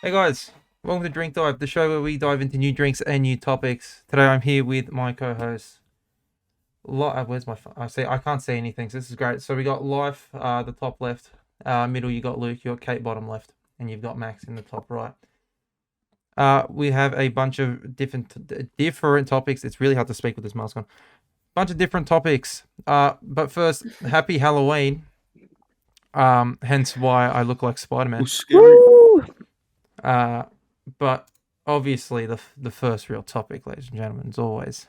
Hey guys, welcome to Drink Dive, the show where we dive into new drinks and new topics. Today I'm here with my co-host. Where's my phone? I can't see anything, so this is great. So we got Life, the top left. Middle you got Luke, you got Kate bottom left, and you've got Max in the top right. We have a bunch of different topics. It's really hard to speak with this mask on. Bunch of different topics. But first, happy Halloween. Hence why I look like Spider-Man. But obviously the first real topic, ladies and gentlemen, is always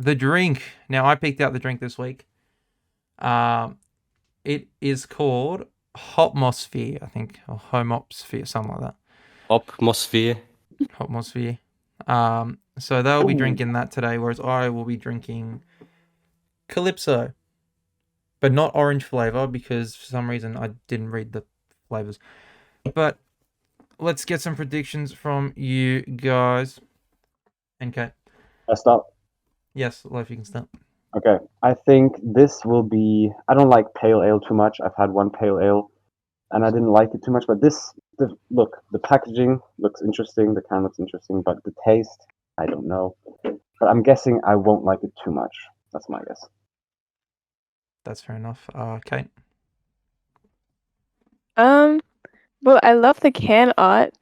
the drink. Now I picked out the drink this week. It is called Hopmosphere, I think, or Hopmosphere, something like that. Hopmosphere. So they'll be drinking that today, whereas I will be drinking Calypso, but not orange flavor because for some reason I didn't read the flavors. But let's get some predictions from you guys. And Kate. I start? Yes, Life, you can start. Okay. I think this will be... I don't like pale ale too much. I've had one pale ale, and I didn't like it too much. But the packaging looks interesting. The can looks interesting. But the taste, I don't know. But I'm guessing I won't like it too much. That's my guess. That's fair enough. Kate? Well, I love the can art.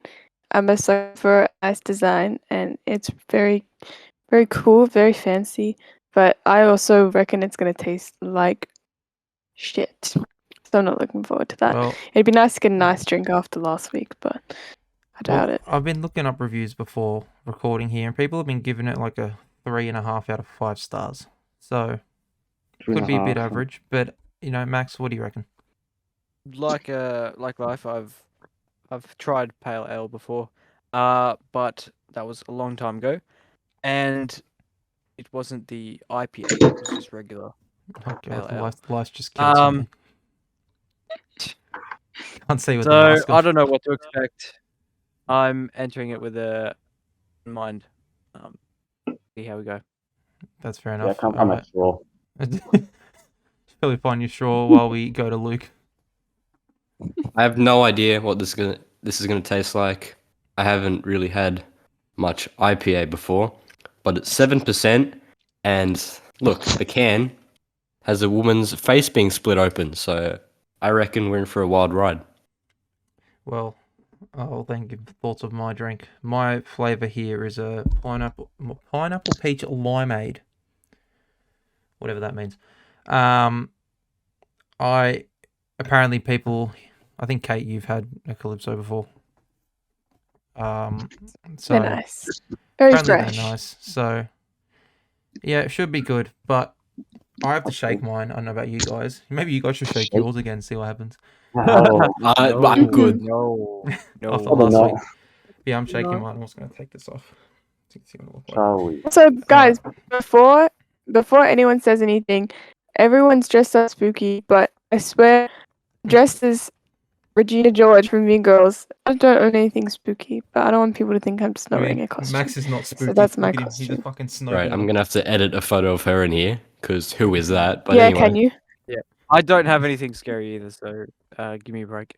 I'm a sucker for nice design, and it's very, very cool, very fancy. But I also reckon it's gonna taste like shit. So I'm not looking forward to that. Well, it'd be nice to get a nice drink after last week, but I doubt it. I've been looking up reviews before recording here, and people have been giving it like a 3.5 out of 5 stars. So could be a bit average, but Max, what do you reckon? Like Life, I've tried pale ale before, but that was a long time ago, and it wasn't the IPA; it was just regular. Okay, Life's just killed me. Can't see with the So mask on. I don't know what to expect. I'm entering it with a mind. See how we go. That's fair enough. Yeah, come on, straw. Probably find your straw while we go to Luke. I have no idea what this is gonna taste like. I haven't really had much IPA before, but it's 7%, and look, the can has a woman's face being split open, so I reckon we're in for a wild ride. Well, I'll then give thoughts of my drink. My flavor here is a pineapple peach limeade, whatever that means. I think Kate, you've had a Calypso before. So they're nice, very fresh. They're nice. So yeah, it should be good. But I have to shake mine. I don't know about you guys. Maybe you guys should shake yours again, see what happens. I'm good. No. After last week. Yeah, I'm shaking mine. I'm just going to take this off. See what it looks like. So, guys, before anyone says anything, everyone's dressed up spooky, but I swear, dressed as Regina George from Mean Girls. I don't own anything spooky, but I don't want people to think I'm just not wearing a costume. Max is not spooky. So that's my costume. He's a fucking snowball. Right, I'm going to have to edit a photo of her in here, because who is that? But yeah, anyway. can you? Yeah, I don't have anything scary either, so give me a break.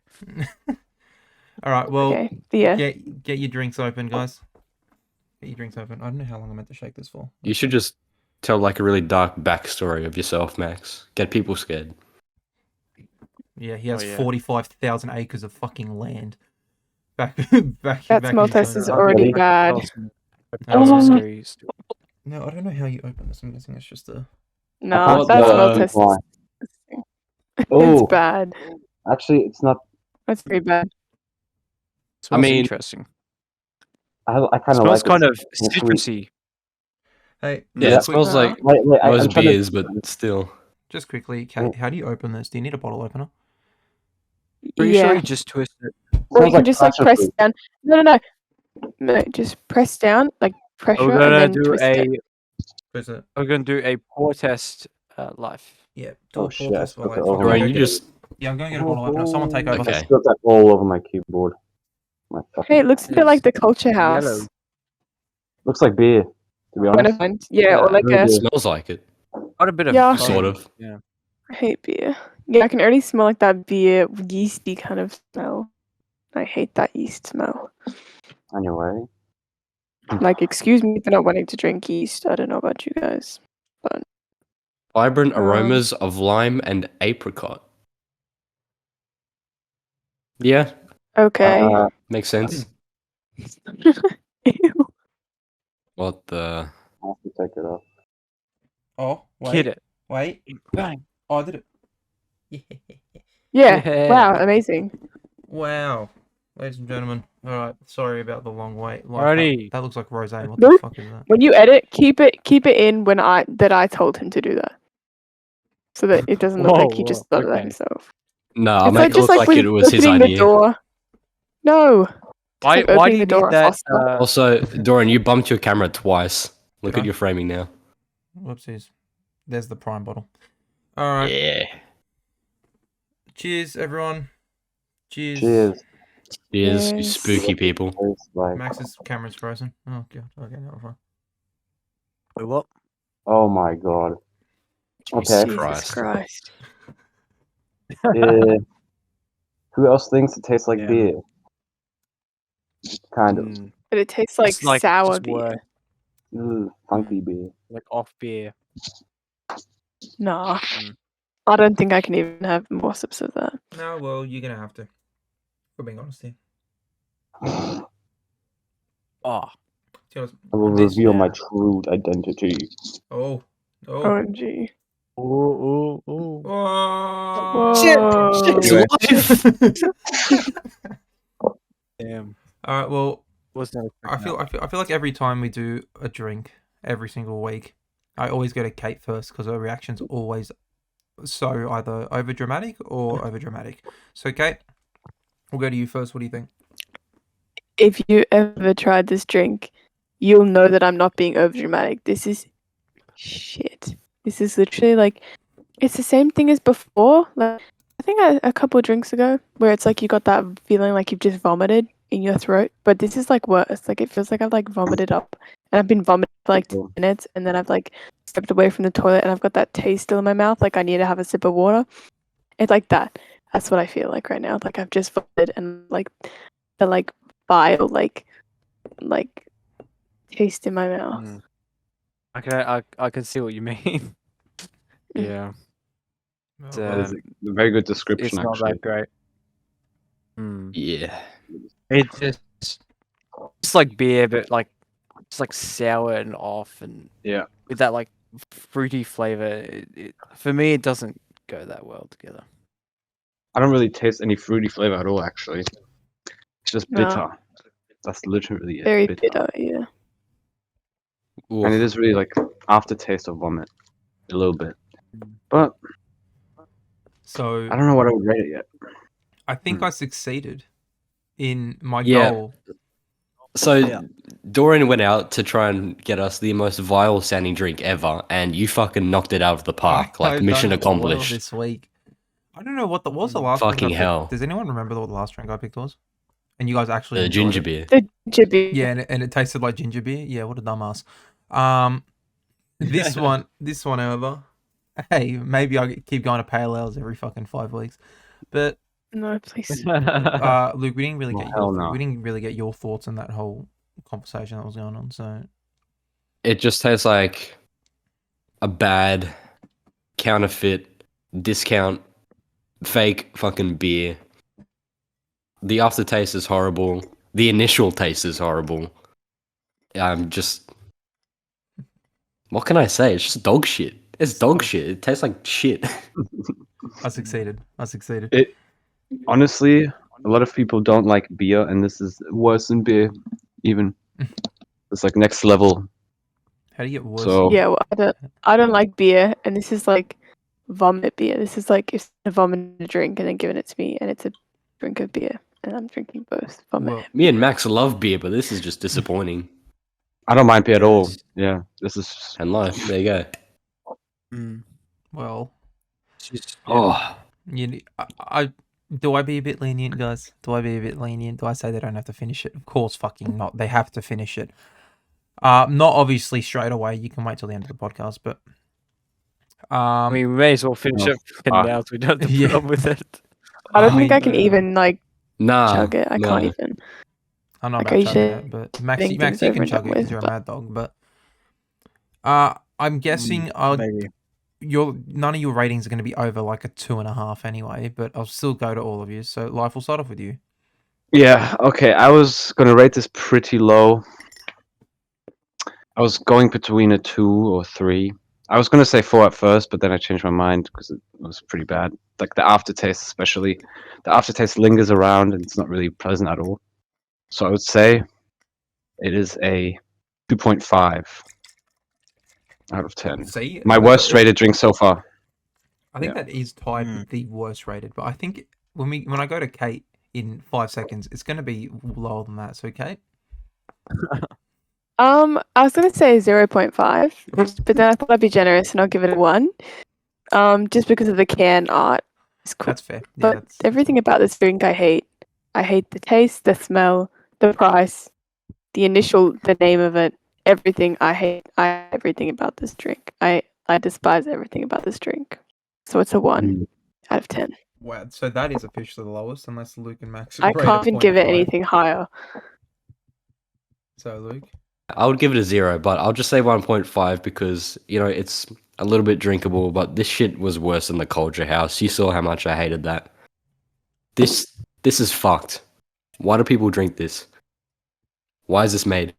All right, well, okay. Get your drinks open, guys. Get your drinks open. I don't know how long I'm meant to shake this for. You should just tell like a really dark backstory of yourself, Max. Get people scared. Yeah, he has 45,000 acres of fucking land. Back. That smell test is already bad. No, I don't know how you open this. I'm guessing it's just a... No, that smell test is... It's bad. Actually, it's not... That's pretty bad. I mean, interesting. I kind of smells like kind of citrusy. Hey, yeah, it smells like most beers, but still. Just quickly, Kate, how do you open this? Do you need a bottle opener? Pretty sure you just twist it. Or you can just like press down. No, just press down, like pressure, We're gonna and then twist it. We're gonna do a pour test, Life. Yeah. Oh shit! Test I'm going to get a bottle opener. Someone take over. Okay. I spilled that all over my keyboard. Hey, it looks a bit like the Culture House. Yellow. Looks like beer, to be honest. Yeah, or like it smells like it. Got a bit of sort of. Yeah. I hate beer. Yeah, I can already smell like that beer yeasty kind of smell. I hate that yeast smell. Anyway, Like, excuse me for not wanting to drink yeast. I don't know about you guys. Vibrant Um, aromas of lime and apricot. Yeah, Okay. makes sense. Ew. What the? I have to take it off. Oh, Hit it. wait. Bang. Oh, I did it. Yeah. Yeah. Wow. Amazing. Wow. Ladies and gentlemen. Alright, sorry about the long wait. Alrighty. That looks like rosé. What the Nope. fuck is that? When you edit, keep it in when I told him to do that, so that it doesn't look like he just thought of that okay. himself. No, I'll It's make like it just look like like when it was his opening the idea. door. No. Just Why like do opening you the need door that? faster. Also, Dorian, you bumped your camera twice. Look Did at I? your framing now. Whoopsies. There's the prime bottle. Alright. Yeah. Cheers, everyone. Cheers. Cheers. Cheers, you Yes. spooky people. Tastes like. Max's camera's frozen. Oh, God. Okay, now we're fine. Wait, what? Oh my god. Okay. Jesus Christ. Christ. Who else thinks it tastes like Yeah. beer? Kind of. Mm, But it tastes like it's like sour just beer. worse, Funky beer. like off beer. Nah. Mm. I don't think I can even have more sips of that. No, well, you're gonna have to. For being honest here. Oh, I will This- reveal my yeah. true identity. Oh. Oh. OMG. ooh, ooh, ooh. Oh. Whoa. Damn. Alright, well, Wasn't I feel like every time we do a drink, every single week, I always go to Kate first because her reaction's always so either over dramatic or over dramatic. So Kate, we'll go to you first. What do you think? If you ever tried this drink, you'll know that I'm not being over dramatic. This is shit. This is literally like, it's the same thing as before. Like, I think a couple of drinks ago, where it's like you got that feeling like you've just vomited in your throat. But this is like worse. Like, it feels like I've like vomited up, and I've been vomiting for like 10 minutes, and then I've like stepped away from the toilet, and I've got that taste still in my mouth. Like I need to have a sip of water. It's like that. That's what I feel like right now. Like I've just vomited, and like the like vile like taste in my mouth. Mm. I can see what you mean. Yeah, Oh, That is a very good it's description, not actually. that great. Mm. Yeah. It's just like beer, but like it's like sour and off, and Yeah. with that like fruity flavor. For me, it doesn't go that well together. I don't really taste any fruity flavor at all, actually. It's just No. bitter. That's literally it. Very bitter, yeah. And it is really like aftertaste of vomit. A little bit. But So I don't know what I would rate it yet. I think I succeeded in my Yeah. goal. So Yeah. Dorian went out to try and get us the most vile sounding drink ever, and you fucking knocked it out of the park. Like I've mission done well accomplished. this week. I don't know what was the last Fucking drink I picked? hell. Does anyone remember what the last drink I picked was? And you guys actually The enjoyed ginger it? beer. The jibby. Yeah, and it tasted like ginger beer. Yeah, what a dumbass. This one, however, hey, maybe I keep going to pale ales every fucking 5 weeks. But No, please. Luke, we didn't really Oh, get hell no. we didn't really get your thoughts on that whole conversation that was going on. So It just tastes like a bad counterfeit discount fake fucking beer. The aftertaste is horrible. The initial taste is horrible. I'm just what can I say? It's just dog shit. It's dog shit. It tastes like shit. I succeeded. Honestly, a lot of people don't like beer, and this is worse than beer, even. It's like next level. How do you get worse? So- Yeah, well, I don't like beer, and this is like vomit beer. This is like if a vomit a drink and then giving it to me, and it's a drink of beer, and I'm drinking both vomit. Well, Me and Max love beer, but this is just disappointing. I don't mind beer at all. Yes. Yeah, this is. And life, there you go. Mm. well, It's just, Oh, I do I be a bit lenient, guys? Do I be a bit lenient? Do I say they don't have to finish it? Of course, fucking not. They have to finish it. Not obviously straight away. You can wait till the end of the podcast, but I mean, we may as well finish it fuck. now, so we don't have to Yeah. put up with it. I don't I think mean, I can even like Nah, chug it. I can't no. even. I'm not Like, about are you chugging sure it, but Max, getting Max, things you over can and chug done it because with? you're a But mad dog. But I'm guessing Maybe. none of your ratings are going to be over like a 2.5 anyway. But I'll still go to all of you. So Life, will start off with you. Yeah, okay. I was gonna rate this pretty low. I was going between a 2 or 3. I was gonna say 4 at first, but then I changed my mind because it was pretty bad. Like the aftertaste, especially. The aftertaste lingers around and it's not really pleasant at all. So I would say it is a 2.5 out of 10. See, My worst rated drink so far. I think Yeah. that is tied Mm. with the worst rated. But I think when I go to Kate in 5 seconds, it's going to be lower than that. So Kate, I was gonna say 0.5, but then I thought I'd be generous and I'll give it a 1. Just because of the can art. It's cool. that's fair. Yeah, But that's everything about this drink I hate. I hate the taste, the smell, the price, the name of it, everything. I hate everything about this drink. I despise everything about this drink. So it's a 1 Mm. out of 10. wow. So that is officially the lowest, unless Luke and Max I rate can't it even give it 0.5. anything higher. So Luke, I would give it a 0, but I'll just say 1.5 because, it's a little bit drinkable, but this shit was worse than the Culture House. You saw how much I hated that. This is fucked. Why do people drink this? Why is this made?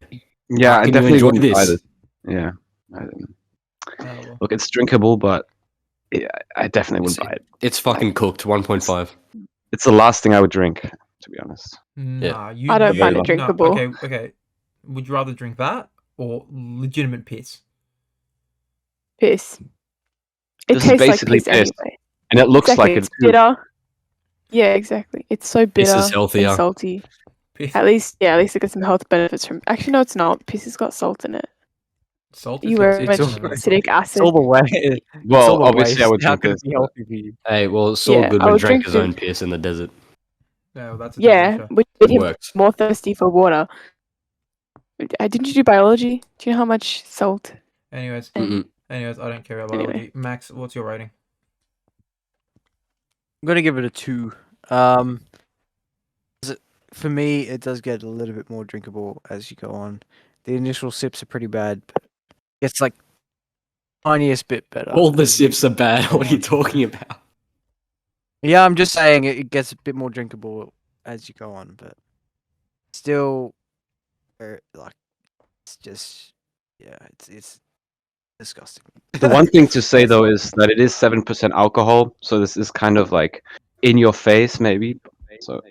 Yeah, How I can you definitely enjoy wouldn't buy this? this. Yeah. I don't know. well, Look, it's drinkable, but yeah, I definitely wouldn't It's- buy it. It's fucking cooked. 1.5. It's the last thing I would drink, to be honest. nah, you. I don't find it no, drinkable. okay. Would you rather drink that or legitimate piss? Piss. It This is tastes like basically piss piss. anyway. And it looks Exactly. like It's it too. bitter. Yeah, exactly. It's so bitter is healthier. and salty. Piss, At least it gets some health benefits from. Actually, no, it's not. Piss has got salt in it. salt. You is wear got it's much salt in it. acidic It's acid. all the way. It's Well, all the obviously I waste. would How drink can this. it be healthy for you? Hey, well, Saul Yeah, I Goodman would drank drink his own this. piss in the desert. Yeah, well, that's a Yeah, different show. which made him Works. more thirsty for water. Didn't you do biology? Do you know how much salt? Anyways, Mm-mm. I don't care about Anyway. biology. Max, what's your rating? I'm gonna give it a 2. For me, it does get a little bit more drinkable as you go on. The initial sips are pretty bad, but it's like tiniest bit better. All the as you sips are bad. go What are you on. talking about? Yeah, I'm just saying it gets a bit more drinkable as you go on, but still, like it's just it's disgusting. The one thing to say That's though all. is that it is 7% alcohol, so this is kind of like in your face, maybe. So,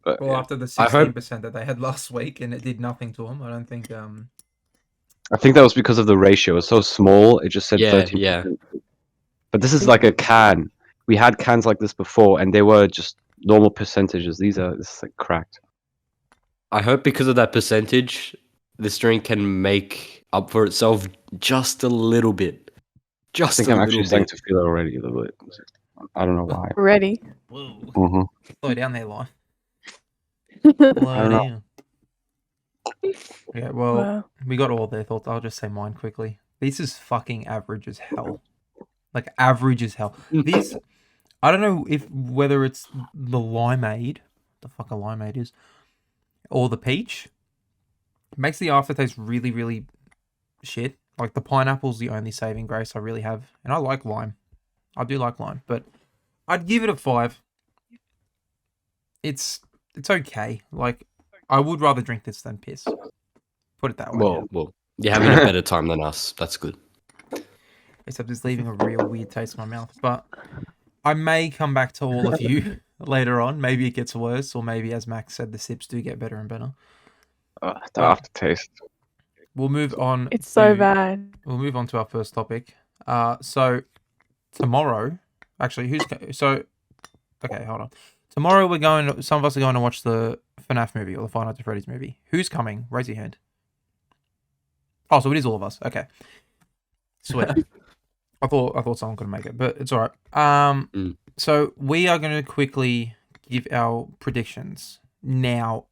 but Well, yeah. after the I hope- 16% that they had last week, and it did nothing to them, I don't think. I think that was because of the ratio. It's so small. It just said Yeah, 13%. yeah. But this is like a can. We had cans like this before, and they were just normal percentages. This is like cracked. I hope because of that percentage, this drink can make up for itself just a little bit. I Just think a I'm little actually starting bit. to feel it already a little bit. I don't know why. Ready? Whoa. hmm Slow down there, Life. I Slow don't know. down. Yeah, well, Wow. we got all their thoughts. I'll just say mine quickly. This is fucking average as hell. Like, average as hell. This, I don't know whether it's the limeade, the fuck a limeade is, or the peach. It makes the aftertaste really, really shit. Like, the pineapple's the only saving grace I really have. And I like lime. I do like lime, but I'd give it a 5. It's okay. Like, I would rather drink this than piss. Put it that way. Well, you're having a better time than us. That's good. Except it's leaving a real weird taste in my mouth. But I may come back to all of you later on. Maybe it gets worse, or maybe, as Max said, the sips do get better and better. The But aftertaste. we'll move on. It's so to- bad. We'll move on to our first topic. So tomorrow, actually, okay, hold on. Tomorrow some of us are going to watch the FNAF movie or the Five Nights at Freddy's movie. Who's coming? Raise your hand. Oh, so it is all of us. Okay. Sweet. I thought someone could make it, but it's all right. So we are going to quickly give our predictions. Now,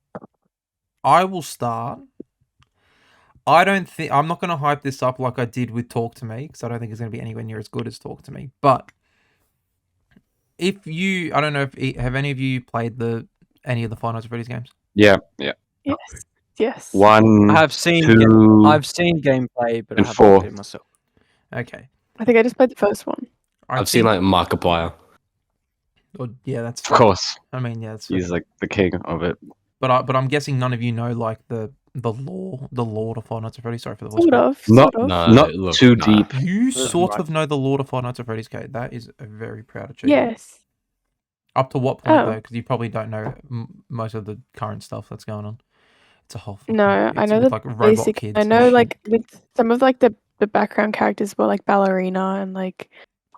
I will start. I'm not going to hype this up like I did with Talk to Me, because I don't think it's going to be anywhere near as good as Talk to Me. But I don't know if have any of you played the any of the Five Nights at Freddy's games? Yeah. Yes. Yes. 1, I have seen 2, I've seen gameplay, but I and haven't 4. played it myself. Okay. I think I just played the first one. I've seen like Markiplier. Yeah, that's Of fair. course, I mean, yeah, that's fair. he's like the king of it. But I'm guessing none of you know like the lore of Five Nights at Freddy's. Sorry for the voice Sort crack. of. Not- Sort of. No, Not look, too nah. deep. You Doesn't sort like- of know the lore of Five Nights at Freddy's, Kate. That is a very proud achievement. Yes. Up to what point Oh. though? Because you probably don't know most of the current stuff that's going on. It's a whole. No, I it's know with, the like robot basic. kids. I and know shit. like with some of like the background characters were like ballerina and like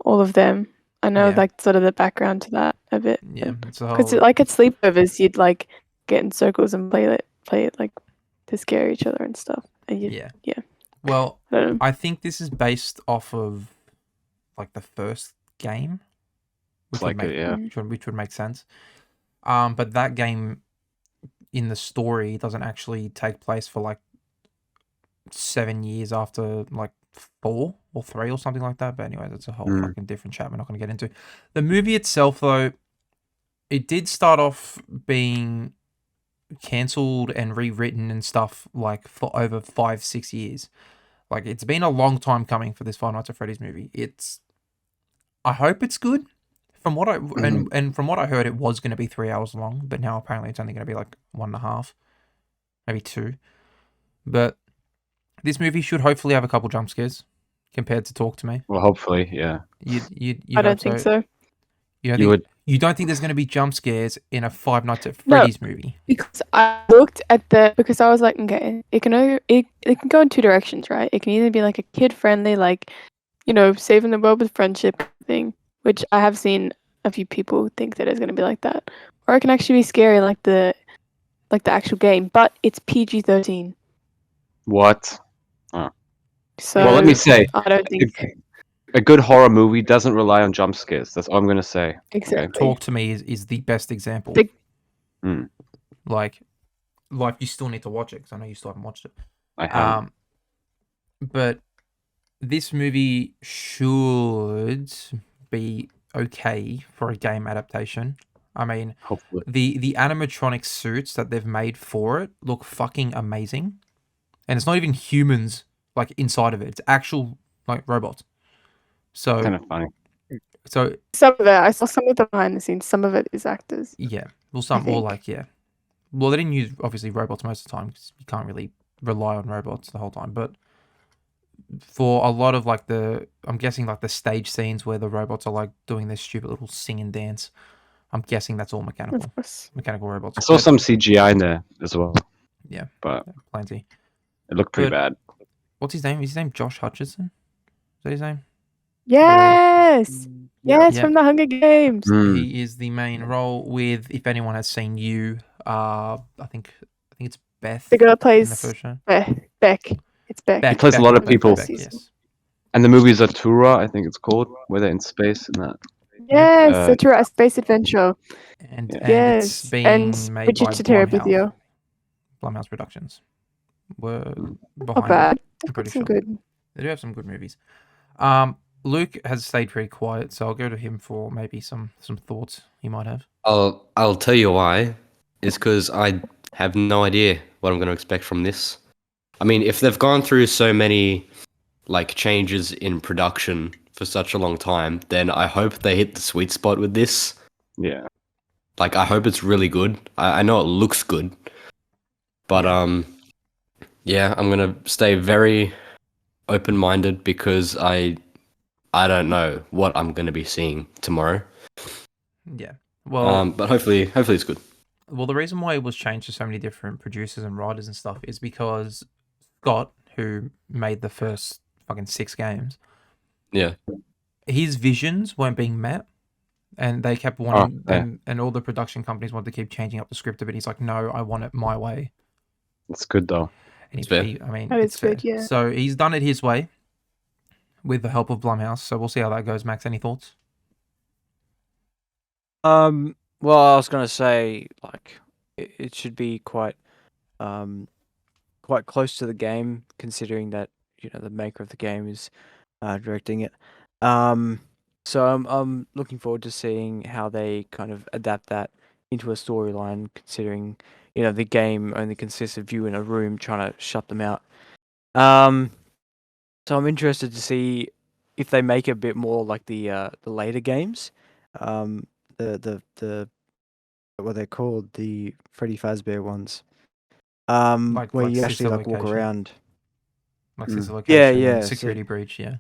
all of them. I know Yeah. like sort of the background to that a bit. Yeah, it's a Because whole. like at sleepovers, you'd like get in circles and play it like to scare each other and stuff. And Yeah. yeah. Well, I don't know. I think this is based off of like the first game, which would Like make it, yeah. which would make sense. But that game in the story doesn't actually take place for like 7 years after like 4 or 3 or something like that. But anyways, it's a whole Mm. fucking different chat. We're not going to get into the movie itself, though. It did start off being cancelled and rewritten and stuff like for over 5-6 years. Like it's been a long time coming for this Five Nights at Freddy's movie. I hope it's good. From what and from what I heard, it was going to be 3 hours long, but now apparently it's only going to be like 1.5, maybe 2. But this movie should hopefully have a couple jump scares compared to Talk to Me. Well, hopefully, yeah. You I don't think so. You don't think there's going to be jump scares in a Five Nights at Freddy's movie? Because I looked at because I was like, okay, it can go in two directions, right? It can either be like a kid friendly, like, saving the world with friendship thing, which I have seen a few people think that it's gonna be like that. Or it can actually be scary like the actual game, but it's PG-13. What? So Well, let me say, I don't think a good horror movie doesn't rely on jump scares. That's all I'm gonna say. exactly. Talk to Me is the best example. The- Mm. Like you still need to watch it because I know you still haven't watched it. I have. But this movie should be okay for a game adaptation. I mean, Hopefully. the animatronic suits that they've made for it look fucking amazing, and it's not even humans like inside of it; it's actual like robots. So, Kind of funny. so Some of it, I saw some of the behind the scenes. Some of it is actors. yeah, well, some or think. like yeah, well, they didn't use obviously robots most of the time because you can't really rely on robots the whole time, but for a lot of like I'm guessing like the stage scenes where the robots are like doing this stupid little sing and dance, I'm guessing that's all mechanical Of course. robots. I saw But- some CGI in there as well. Yeah. But plenty. it looked pretty But- bad. What's his name? Is his name Josh Hutcherson? Is that his name? Yes. Yes, Yeah. from the Hunger Games. Mm. He is the main role with, if anyone has seen You, I think it's Beth The girl in the plays first show. Beck. It's Beck. Beck, plays a Beck, lot of Beck, people. Beck, yes. And the movie Zatura, I think it's called, where they're in space and that. Yes, Uh, such a space adventure. And Yeah. and Yes, it's being and made Richard by Chitarabithio. Blumhouse Productions. Were Not behind it. bad. I'm They've pretty got some sure. good. They do have some good movies. Luke has stayed pretty quiet, so I'll go to him for maybe some thoughts he might have. I'll tell you why. It's because I have no idea what I'm going to expect from this. I mean, if they've gone through so many like changes in production for such a long time, then I hope they hit the sweet spot with this. Yeah. Like, I hope it's really good. I know it looks good, but yeah, I'm gonna stay very open-minded because I don't know what I'm gonna be seeing tomorrow. Yeah. Well, But hopefully it's good. well, the reason why it was changed to so many different producers and writers and stuff is because Scott, who made the first fucking 6 games, Yeah. his visions weren't being met, and they kept wanting, yeah. and all the production companies wanted to keep changing up the script a bit. He's like, no, I want it my way. It's good though. And It's fair. I mean, That it's is good, fair. yeah. So he's done it his way with the help of Blumhouse. So we'll see how that goes. Max, any thoughts? Well, I was gonna say like it should be quite close to the game, considering that the maker of the game is directing it. So I'm looking forward to seeing how they kind of adapt that into a storyline, considering the game only consists of you in a room trying to shut them out. So I'm interested to see if they make it a bit more like the later games, the what they're called, the Freddy Fazbear ones, where Like you actually sister like walk location. around. Like sister Yeah, location, yeah. security breach, yeah.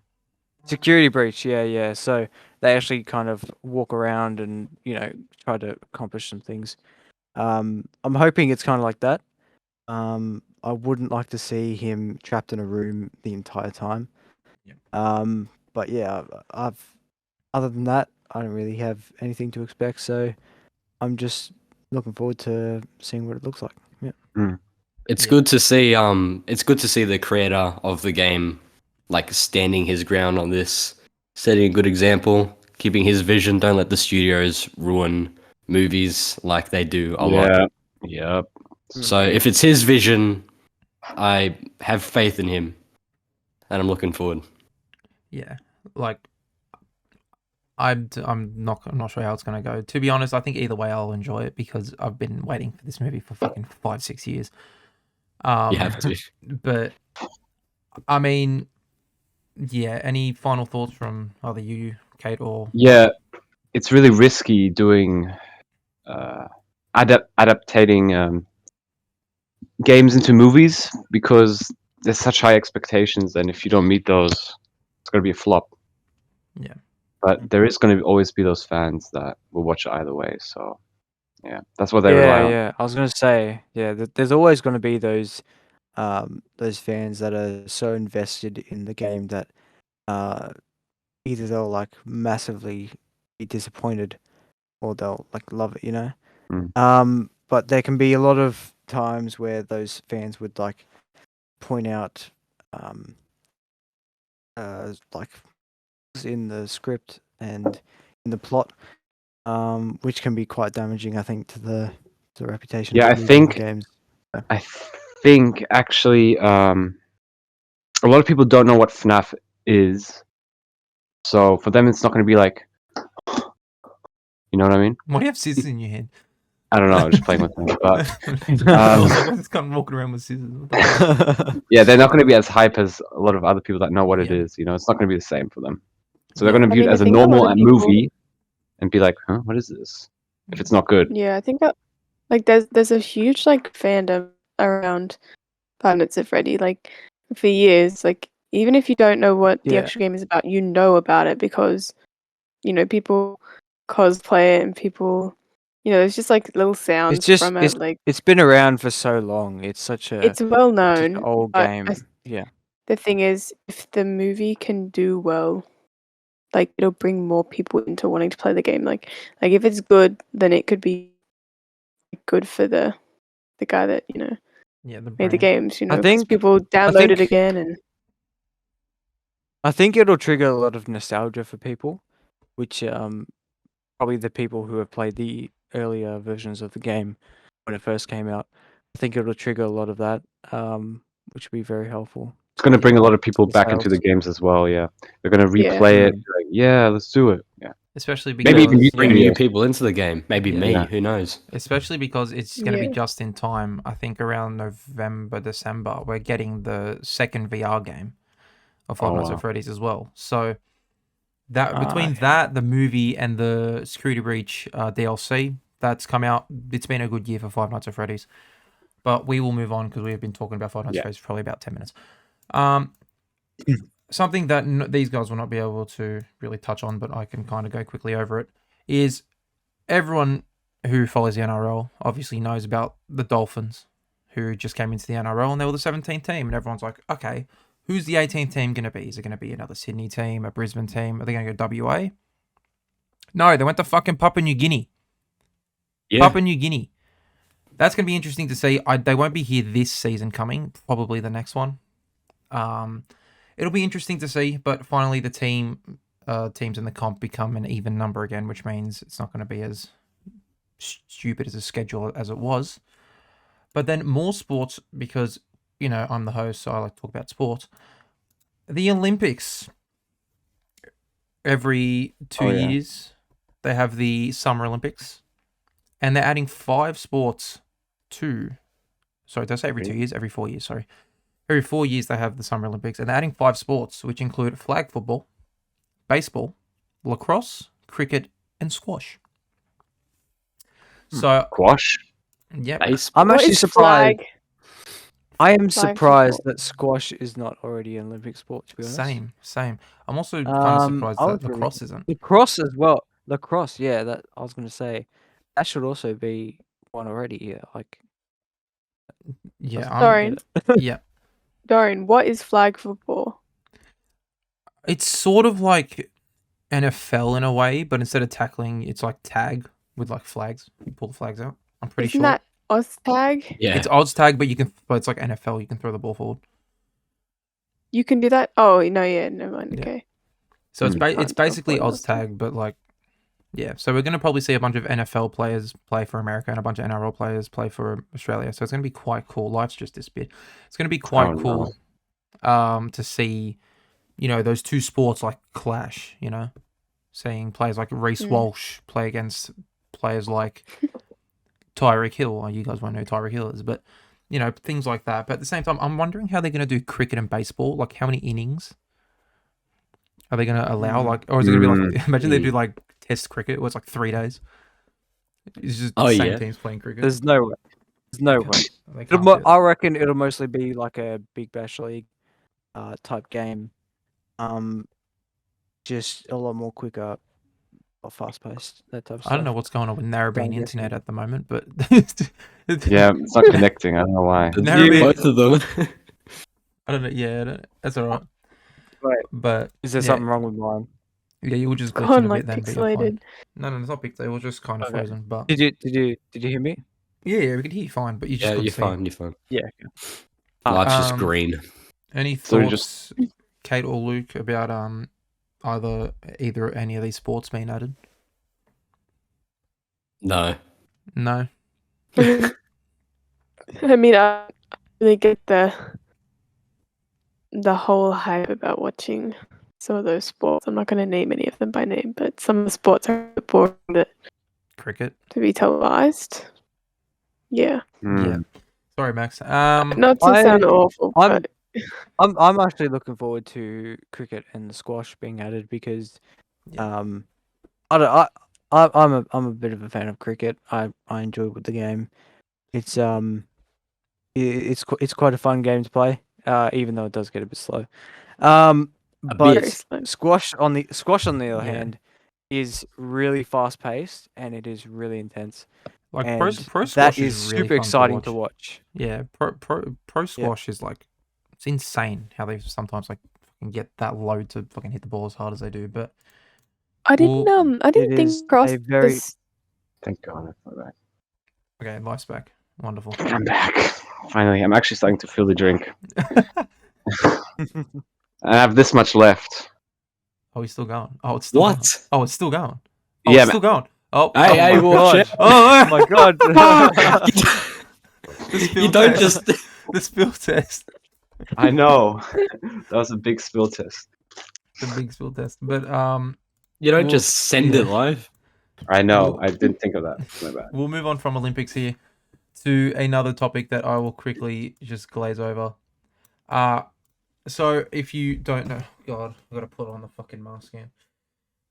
Security breach, yeah. So they actually kind of walk around and try to accomplish some things. I'm hoping it's kind of like that. I wouldn't like to see him trapped in a room the entire time. Yeah. But yeah, other than that, I don't really have anything to expect. So I'm just looking forward to seeing what it looks like. Yeah. It's Yeah. good to see. It's good to see the creator of the game, like standing his ground on this, setting a good example, keeping his vision. Don't let the studios ruin movies like they do a lot. Yeah. Yep. So if it's his vision, I have faith in him, and I'm looking forward. Yeah. Like I'm not sure how it's gonna go. To be honest, I think either way I'll enjoy it because I've been waiting for this movie for fucking 5-6 years. You have to. But I mean, yeah. Any final thoughts from either you, Kate, or Yeah, it's really risky doing adaptating games into movies because there's such high expectations, and if you don't meet those, it's gonna be a flop. Yeah. But there is gonna always be those fans that will watch it either way. So yeah, that's what they rely on. Yeah. I was gonna say, yeah, there's always going to be those fans that are so invested in the game that either they'll like massively be disappointed or they'll like love it, But there can be a lot of times where those fans would like point out like in the script and in the plot, which can be quite damaging, I think, to the reputation Yeah, of movies and games. I think actually a lot of people don't know what FNAF is, so for them it's not gonna be like, you know what I mean? why do you have scissors in your hand? I don't know, I'm just playing with them, but I was like, what's this cunt walking around with scissors? What the fuck? yeah, they're not gonna be as hype as a lot of other people that know what it Yeah. is. You know, it's not gonna be the same for them. So Yeah. they're gonna I view it mean, I as a think a lot normal of people. movie and be like, "Huh, what is this?" If it's not good. Yeah, I think that like there's a huge like fandom around Five Nights at Freddy. Like for years, like even if you don't know what the Yeah. actual game is about, you know about it because people cosplay it and people, it's just like little sounds from it. Like It's been around for so long. It's such it's well an known, old but game. Yeah. the thing is, if the movie can do well, like it'll bring more people into wanting to play the game. Like if it's good, then it could be good for the guy that Yeah, the made the brand. games. I 'Cause think people download it again, and I think it'll trigger a lot of nostalgia for people, which probably the people who have played the earlier versions of the game when it first came out. I think it'll trigger a lot of that, which will be very helpful. It's gonna bring a lot of people the back into the sales. games as well. Yeah, they're gonna Yeah. replay it. Like, yeah, let's do it. Yeah, Especially Maybe even because bring yeah. new people into the game. Maybe Yeah. me. Yeah. Who knows? especially because it's going to be Yeah. just in time. I think around November, December, we're getting the second VR game of Five Oh, Nights wow. at Freddy's as well. So that between Okay. that, the movie, and the Security Breach DLC that's come out, it's been a good year for Five Nights at Freddy's. But we will move on because we have been talking about Five Nights at Yeah. Freddy's for probably about 10 minutes. Something that these guys will not be able to really touch on, but I can kind of go quickly over it, is everyone who follows the NRL obviously knows about the Dolphins, who just came into the NRL and they were the 17th team. And everyone's like, okay, who's the 18th team going to be? Is it going to be another Sydney team, a Brisbane team? Are they going to go WA? No, they went to fucking Papua New Guinea. Yeah. Papua New Guinea. That's going to be interesting to see. They won't be here this season coming, probably the next one. It'll be interesting to see, but finally the teams in the comp become an even number again, which means it's not going to be as stupid as a schedule as it was. But then more sports, because I'm the host, so I like to talk about sports. The Olympics. Every 2 Oh, yeah. years, they have the Summer Olympics. and they're adding 5 sports to. Sorry, did I say every 2 Okay. years? Every 4 years. Sorry, every 4 years they have the Summer Olympics, and they're adding 5 sports, which include flag football, baseball, lacrosse, cricket, and squash. So, Squash. yeah, Baseball. I'm What actually is surprised. flag? I am Flag surprised football. that squash is not already an Olympic sport. To be honest. same. I'm also kind of surprised I that was really lacrosse isn't. lacrosse as well. Lacrosse, yeah. That I was gonna say that should also be one already. Yeah, like Yeah, doesn't I'm. get Dorian, it. Yeah, Dorian, what is flag football? it's sort of like NFL in a way, but instead of tackling, it's like tag with like flags. You pull the flags out. I'm pretty Isn't sure that Oztag? Yeah. it's odds tag, but it's like NFL. You can throw the ball forward. You can do that? Oh, no, yeah, never mind. Yeah. Okay. So it's Can't tell basically what it odds was. tag, but like, yeah. So we're gonna probably see a bunch of NFL players play for America and a bunch of NRL players play for Australia. So it's gonna be quite cool. Life's just this bit. It's gonna be quite Oh, cool, to see, those two sports like clash. Seeing players like Reece Mm. Walsh play against players like Tyreek Hill. Well, you guys won't know who Tyreek Hill is, but things like that. But at the same time, I'm wondering how they're gonna do cricket and baseball. Like, how many innings are they going to allow? Like, or is it going to be like, imagine they do like test cricket where it's like 3 days. It's just the Oh, same yeah. teams playing cricket. There's no way. There's no way. They can't do it. I reckon it'll mostly be like a Big Bash League, type game. Just a lot more quicker, or fast paced. That type of stuff. I don't know what's going on with narrowband Don't guess internet me. at the moment, but Yeah, it's not connecting. I don't know why. The Never new been- both of them. I don't know. Yeah, that's all right. Right. But Is there yeah, something wrong with mine? Yeah, you will just glitch Gone in a like bit then, but you're fine. pixelated. No, it's not pixelated. It was just kind of Okay. frozen. But Did you hear me? yeah, we could hear you fine, but you just Yeah, couldn't you're see. fine. You're fine. Yeah. Life's just Um, green. Any So you thoughts, Kate or Luke, about either any of these sports being added? No. No. I mean, I really get the whole hype about watching some of those sports. I'm not going to name any of them by name, but some of the sports are a bit boring Cricket. to be televised. Yeah. Yeah. Sorry, Max. Not to I- sound awful, I'm- but I'm actually looking forward to cricket and the squash being added because, Yeah. I'm a bit of a fan of cricket. I enjoy the game. It's it's quite a fun game to play. Even though it does get a bit slow. But very bit. slow. squash on the other Yeah. hand is really fast paced and it is really intense. Like And pro squash that is is really super fun exciting to to watch. Yeah, pro squash is like, it's insane how they sometimes like fucking get that low to fucking hit the ball as hard as they do. But I didn't Well, I didn't it think is cross a very- this. Thank God for that. okay, life's back. Wonderful. I'm back. Finally, I'm actually starting to feel the drink. I have this much left. Oh, he's still going. Oh, it's still going. What? Oh, it's still going. Oh, Yeah, it's still going. Oh, Hey, oh hey, my watch God. it. Oh, Oh my god! The spill You don't test. just. The spill test. I know. That was a big spill test. The big spill test. But You don't Well, just send it yeah. live. I know. Well- I didn't think of that. My bad. we'll move on from Olympics here to another topic that I will quickly just glaze over. So if you don't know, God, I've got to put on the fucking mask again.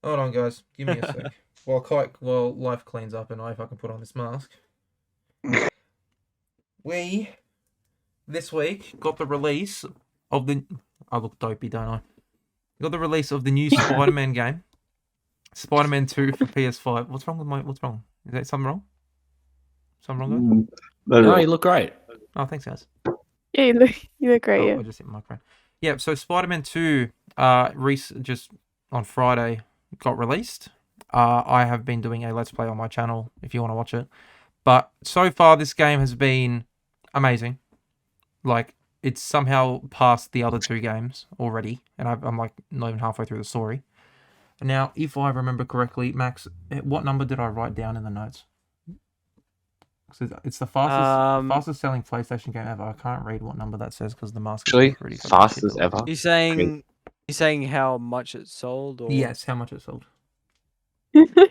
Hold on, guys. Give me a sec. While life cleans up and I fucking put on this mask. We, this week, got the release of the... I look dopey, don't I? Got the release of the new Spider-Man game. Spider-Man 2 for PS5. What's wrong with my... What's wrong? Is that something wrong? Something wrong, guys? No, you look great. Oh, thanks, guys. Yeah, you look great. Oh, Yeah. I just hit my microphone. Yeah, so Spider-Man 2 just on Friday got released. I have been doing a Let's Play on my channel if you want to watch it. But so far, this game has been amazing. Like, it's somehow passed the other two games already. And I'm like not even halfway through the story. Now, if I remember correctly, Max, what number did I write down in the notes? 'Cause it's the fastest selling PlayStation game ever. I can't read what number that says because the mask Actually, is pretty fucking fast shit. as ever. You're saying how much it sold, or Yes, how much it sold.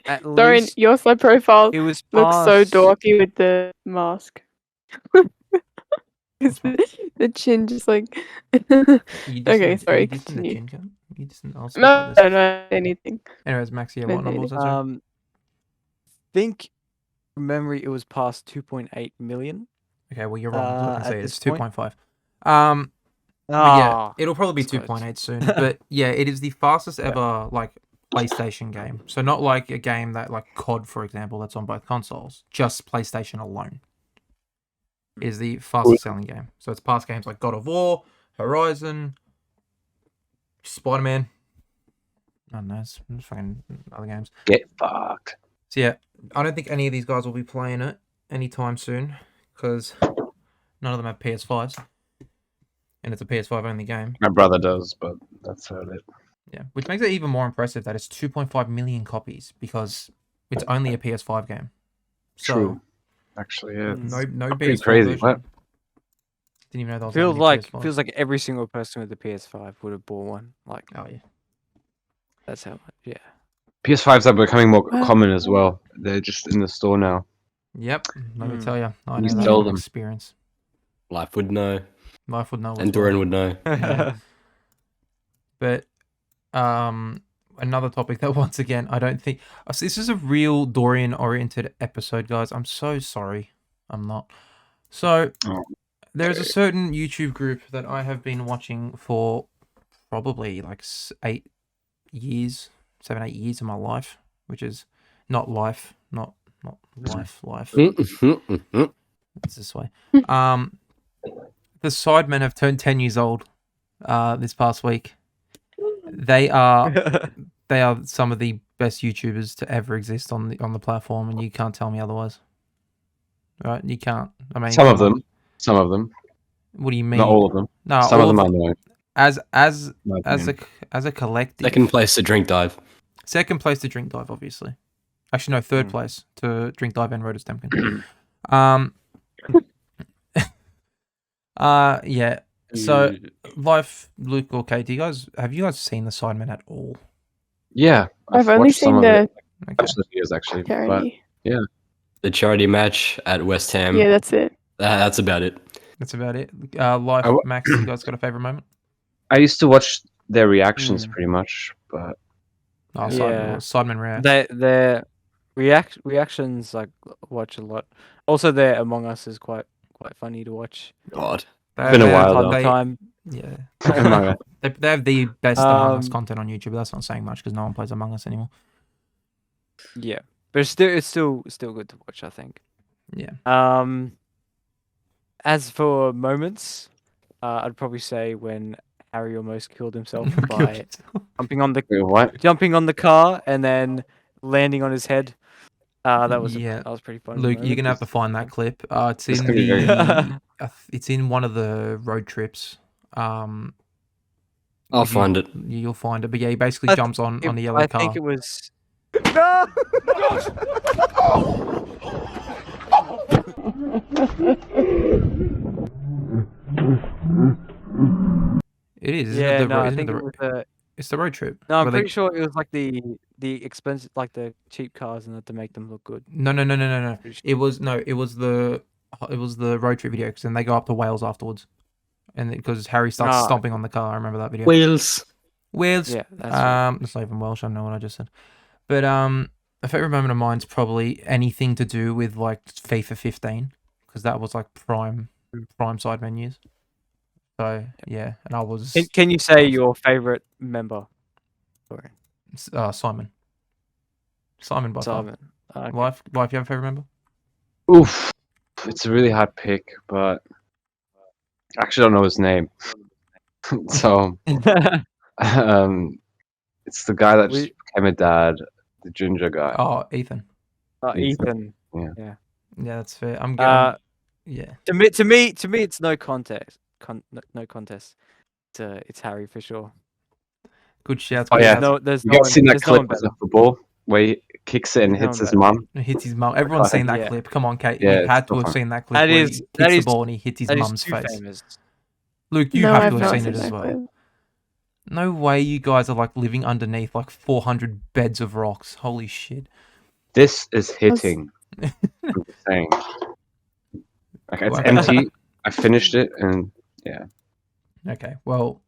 At Dorian, least your side profile it was looks so past. dorky with the mask. The chin just like. You Okay, dissing, sorry, you dissing the continue. chin gun? You dissing? I'll speak No, like this. no, anything. Anyways, Max, yeah, No, what no, number was that? Sorry? Think from memory it was past 2.8 million. Okay, well you're wrong. I can at see it. this It's point. 2.5. But yeah, Ah, it'll probably be that's close. 2.8 soon. But yeah, it is the fastest ever like PlayStation game. So not like a game that like COD, for example, that's on both consoles. Just PlayStation alone is the fastest selling game. So it's past games like God of War, Horizon, Spider-Man. I don't know, it's fucking other games. Get fucked. So yeah, I don't think any of these guys will be playing it anytime soon because none of them have PS5s. And it's a PS5 only game. My brother does, but that's about it. Yeah, which makes it even more impressive that it's 2.5 million copies because it's only a PS5 game. So, True. Actually, yeah. no pretty PS4 crazy. version. What? Didn't even know there was that many PS5s. Feels like every single person with a PS5 would have bought one. Like Oh yeah. that's how much. Yeah. PS5s are becoming more Wow. common as well. They're just in the store now. Yep. Let me Mm. tell you, I You know that sell from them. experience. Life would know, Life would know. as and well. Dorian would know. Yeah. But another topic that once again I don't think this is a real Dorian oriented episode, guys. I'm so sorry. I'm not. So Oh, there's a certain YouTube group that I have been watching for probably like 7, 8 years of my life, which is not life, not life. It's this way. The Sidemen have turned 10 years old this past week. They are some of the best YouTubers to ever exist on the platform, and you can't tell me otherwise. Right? You can't. I mean, some of come on. them. Some of them. What do you mean? Not all of them. No, Some of all them I know. as my as opinion. a collective. Second place to drink dive. Second place to Drink Dive, obviously. Actually, no, third Mm. place to Drink Dive and Rotor Stemkin. Yeah. So, Life, Luke, or Kate, have you guys seen the Sidemen at all? Yeah, I've only watched some seen of it. the Okay. Watched the videos actually, but charity. The charity match at West Ham. Yeah, that's it. That's about it. That's about it. Life, I wa- Max, you guys got a favorite moment? I used to watch their reactions Mm. pretty much. But Oh, Yeah. Sidemen Reacts. Their reactions like watch a lot. Also, their Among Us is quite funny to watch. God. Been a while, Time though. to time. Yeah. Among Us. They have the best Among Us Um, content on YouTube, but that's not saying much because no one plays Among Us anymore. Yeah, but it's still good to watch, I think. Yeah. As for moments, I'd probably say when Harry almost killed himself by jumping on Wait, what? the car and then landing on his head. That was Yeah. that was pretty funny. Luke, you're moment. gonna have to find that clip. It's It's in gonna be very the. It's in one of the road trips. I'll if you- find it. You'll find it, but yeah, he basically I jumps on the yellow I car. think it was. No! It is. Yeah, Isn't it no, I isn't think it it was the. it's the road trip. No, I'm where they- pretty sure it was like the expensive, like the cheap cars, and that to make them look good. No. Pretty sure. It was the road trip video because then they go up to Wales afterwards, and because Harry starts Ah. stomping on the car. I remember that video. Wheels. Wales. Yeah, that's right. It's not even Welsh. I know what I just said. But a favorite moment of mine's probably anything to do with like FIFA 15 because that was like prime side menus. So yeah, and I was Can you say your favorite member? Sorry, Simon. Simon by far. Simon. Okay. Life, you have a favorite member? Oof. It's a really hard pick, but I actually don't know his name. So it's the guy that just became a dad, the ginger guy. Oh, Ethan. Ethan. Yeah, that's fair. I'm getting. Yeah. To me, it's no contest. No contest. It's Harry for sure. Good shouts. Oh, good yeah. shouts. There's You no guys one. seen that There's no one clip of better. the football where he kicks it and There's no hits one his better. mum? It hits his mum. Everyone's seen that Yeah. clip. Come on, Kate. Yeah, you it's had so to have fun. seen that clip That where is- he that kicks the is- ball and he hits his That is mum's too face. famous. Luke, you No, have I've to have not seen seen it as that well. clip. No way you guys are like living underneath like 400 beds of rocks. Holy shit. This is hitting. I'm just saying. Like, it's Wow. empty. I finished it, and yeah. Okay, well,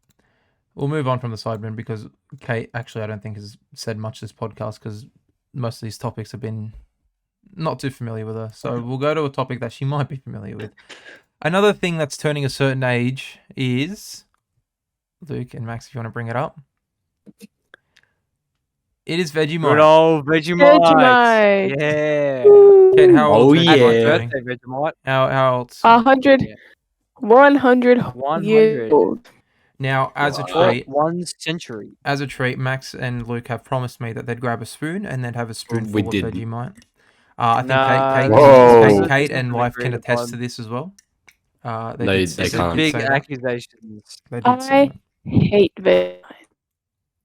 we'll move on from the Sidemen because Kate actually I don't think has said much this podcast because most of these topics have been not too familiar with her. So we'll go to a topic that she might be familiar with. Another thing that's turning a certain age is Luke and Max, if you want to bring it up. It is Good Vegemite. old Vegemite. Vegemite. Yeah. Kate, how Oh, old Happy yeah. Vegemite doing? birthday, Vegemite. How old's 100, Yeah. 100 100. years old. now? As a Wow. treat, 1 century. Max and Luke have promised me that they'd grab a spoon and they'd have a spoonful of didn't. Vegemite. I think Nah, Kate, Whoa. Kate this and is Life can agreed attest to upon. this as well. They No, did, they This is can't. big say that. accusations. They did say I that. hate Vegemite.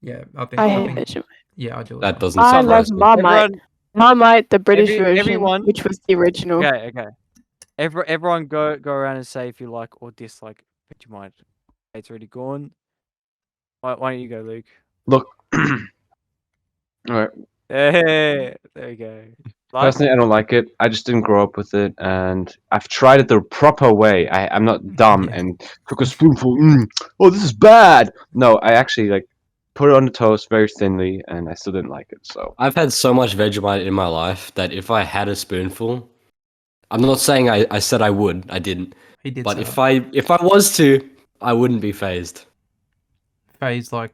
Yeah, I hate Vegemite. yeah, I do. That doesn't I love surprise me. Marmite. Everyone, Marmite, the British version, everyone. which was the original. Okay. Everyone go around and say if you like or dislike Vegemite. It's already gone. Why don't you go, Luke? Look. Alright. Hey, there we go. Like? Personally, I don't like it. I just didn't grow up with it, and I've tried it the proper way. I'm not dumb Yeah. and took a spoonful. Oh, this is bad. No, I actually like put it on the toast very thinly, and I still didn't like it. So I've had so much Vegemite in my life that if I had a spoonful, I'm not saying I said I would. I didn't. He did But say if I was to, I wouldn't be phased. Phase like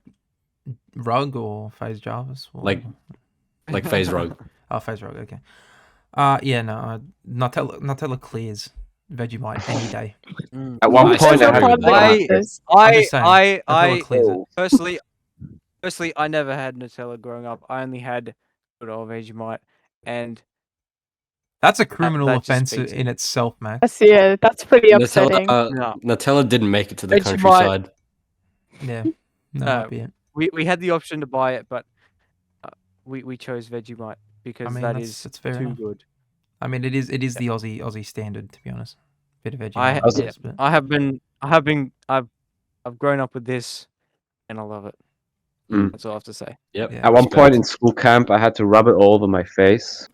Rug or Phase Jarvis? Or... Like phase rug. Oh, Phase Rug, okay. Yeah, no, Nutella clears Vegemite any day. at one I point, still I had agree with that. I'm just saying, Nutella I clears it. personally, I never had Nutella growing up. I only had good old Vegemite, and That's a criminal that just offense speaks- in itself, Max. That's pretty upsetting. No. Nutella didn't make it to the Vegemite- countryside. Yeah, no, No. might be it. we had the option to buy it, but we chose Vegemite because I mean, that that's is fair too enough. good. I mean, it is the Aussie standard, to be honest. Bit of Vegemite. I Was it- yeah, but... I've grown up with this, and I love it. Mm. That's all I have to say. Yep. Yeah. at one respect. point in school camp, I had to rub it all over my face,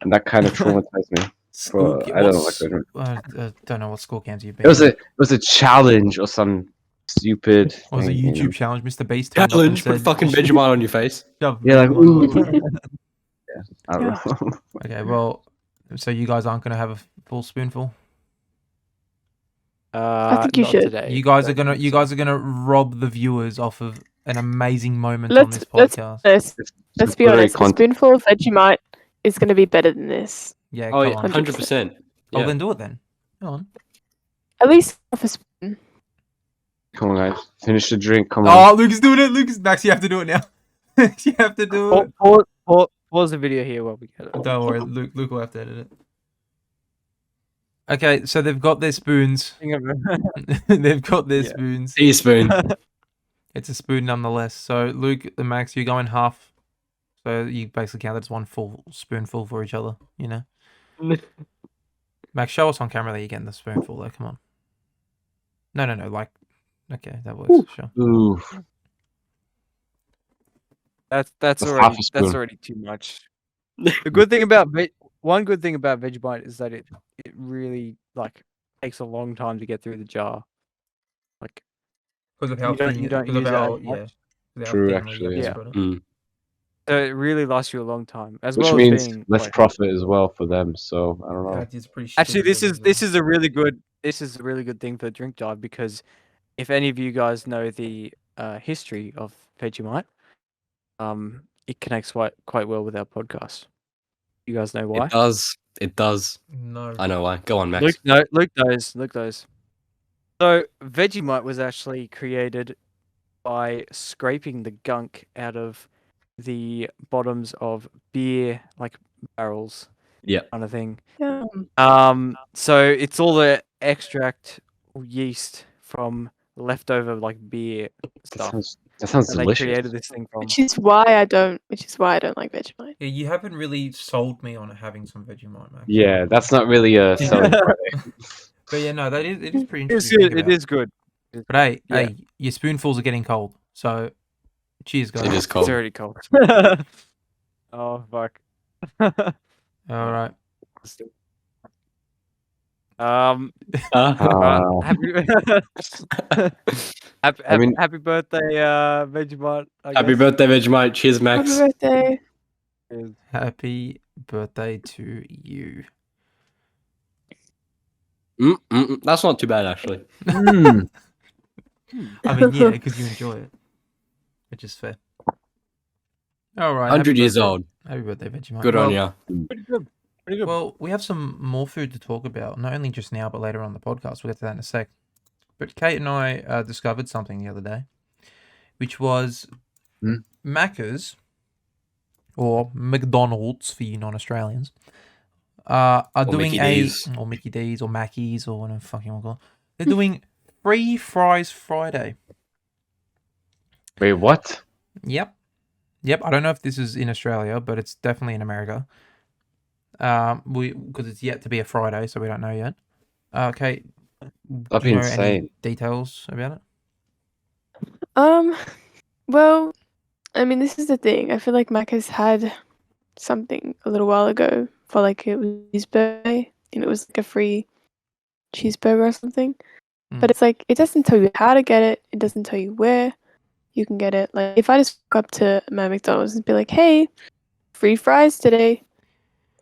and that kind of traumatized me. School, I don't like Vegemite. don't know what school camps you've been. It was a challenge or some stupid. What was a thing, you YouTube know. challenge? Mr. Beast turned up and Challenge, put said, fucking Vegemite on your face. "Shove Yeah, like, Vegemite." I don't know. Okay, well, so you guys aren't gonna have a full spoonful. think you Not should. Today, You guys don't are gonna think you so. guys are gonna rob the viewers off of an amazing moment on Let's this let's podcast. let's be Blurry honest. A content. spoonful of Vegemite is going to be better than this. Yeah, Oh come yeah, on. 100%. Oh, Yeah. then do it then. Come on. At least half a spoon. Come on, guys, finish the drink. Come Oh, on. Lucas doing it. Lucas, Max, you have to do it now. You have to do it. Pause the video here while we get it. Don't worry, Luke will have to edit it. Okay, so they've got their spoons. They've got their Yeah. spoons. Teaspoon. It's a spoon nonetheless. So Luke and Max, you're going half. So you basically count that as one full spoonful for each other, you know? Max, show us on camera that you're getting the spoonful though, come on. No, like, okay, that works, sure. Ooh, That's That's half already a spoon. too much. The good thing about one good thing about Vegemite is that it really like takes a long time to get through the jar. Like Because of how you don't thin, use it because of as how, much. yeah. Because of how True, thinly you actually, have to yeah. spread it. Mm. So it really lasts you a long time, as which well means as being less like- profit as well for them. So I don't know. That is pretty Actually, stupid this as is a really good thing for Drink Dive because if any of you guys know the history of Vegemite, it connects quite well with our podcast. You guys know why? It does. It does. well. No. I know why. Go on, Max. Luke knows. So Vegemite was actually created by scraping the gunk out of the bottoms of beer like barrels, Yeah. kind of thing. Yeah. So it's all the extract or yeast from leftover like beer stuff That sounds that they delicious. created this thing from. Which is why I don't like Vegemite. Yeah, you haven't really sold me on having some Vegemite, Max. Yeah, that's not really a selling point. But yeah, no, it is pretty It's interesting. to good. think It about. is good. But hey, Yeah. your spoonfuls are getting cold. So, cheers, It guys. is It's cold. already cold. Oh fuck. All right. Uh, Happy I mean, happy birthday, Vegemite. I Happy guess. birthday, Vegemite. Cheers, Happy Max. birthday. Happy birthday to you. That's not too bad, actually. mm, I mean, yeah, because you enjoy it, which is fair. All right. 100 years old. Happy birthday, Vegemite. Good on ya. Pretty good. Pretty good. Well, we have some more food to talk about, not only just now, but later on the podcast. We'll get to that in a sec. But Kate and I discovered something the other day, which was Hmm? Macca's, or McDonald's for you non-Australians, are Or doing Mickey D's. or Mickey D's, or Mackey's, or whatever fucking you want to call it. They're doing free fries Friday. wait, what? Yep. I don't know if this is in Australia, but it's definitely in America. Because it's yet to be a Friday, so we don't know yet. Okay, That'd do you be know any insane. details about it? Well, I mean, this is the thing. I feel like Mac has had something a little while ago for like it was his birthday, and it was like a free cheeseburger or something. But it's like it doesn't tell you how to get it. It doesn't tell you where you can get it. Like if I just walk up to my McDonald's and be like, "Hey, free fries today,"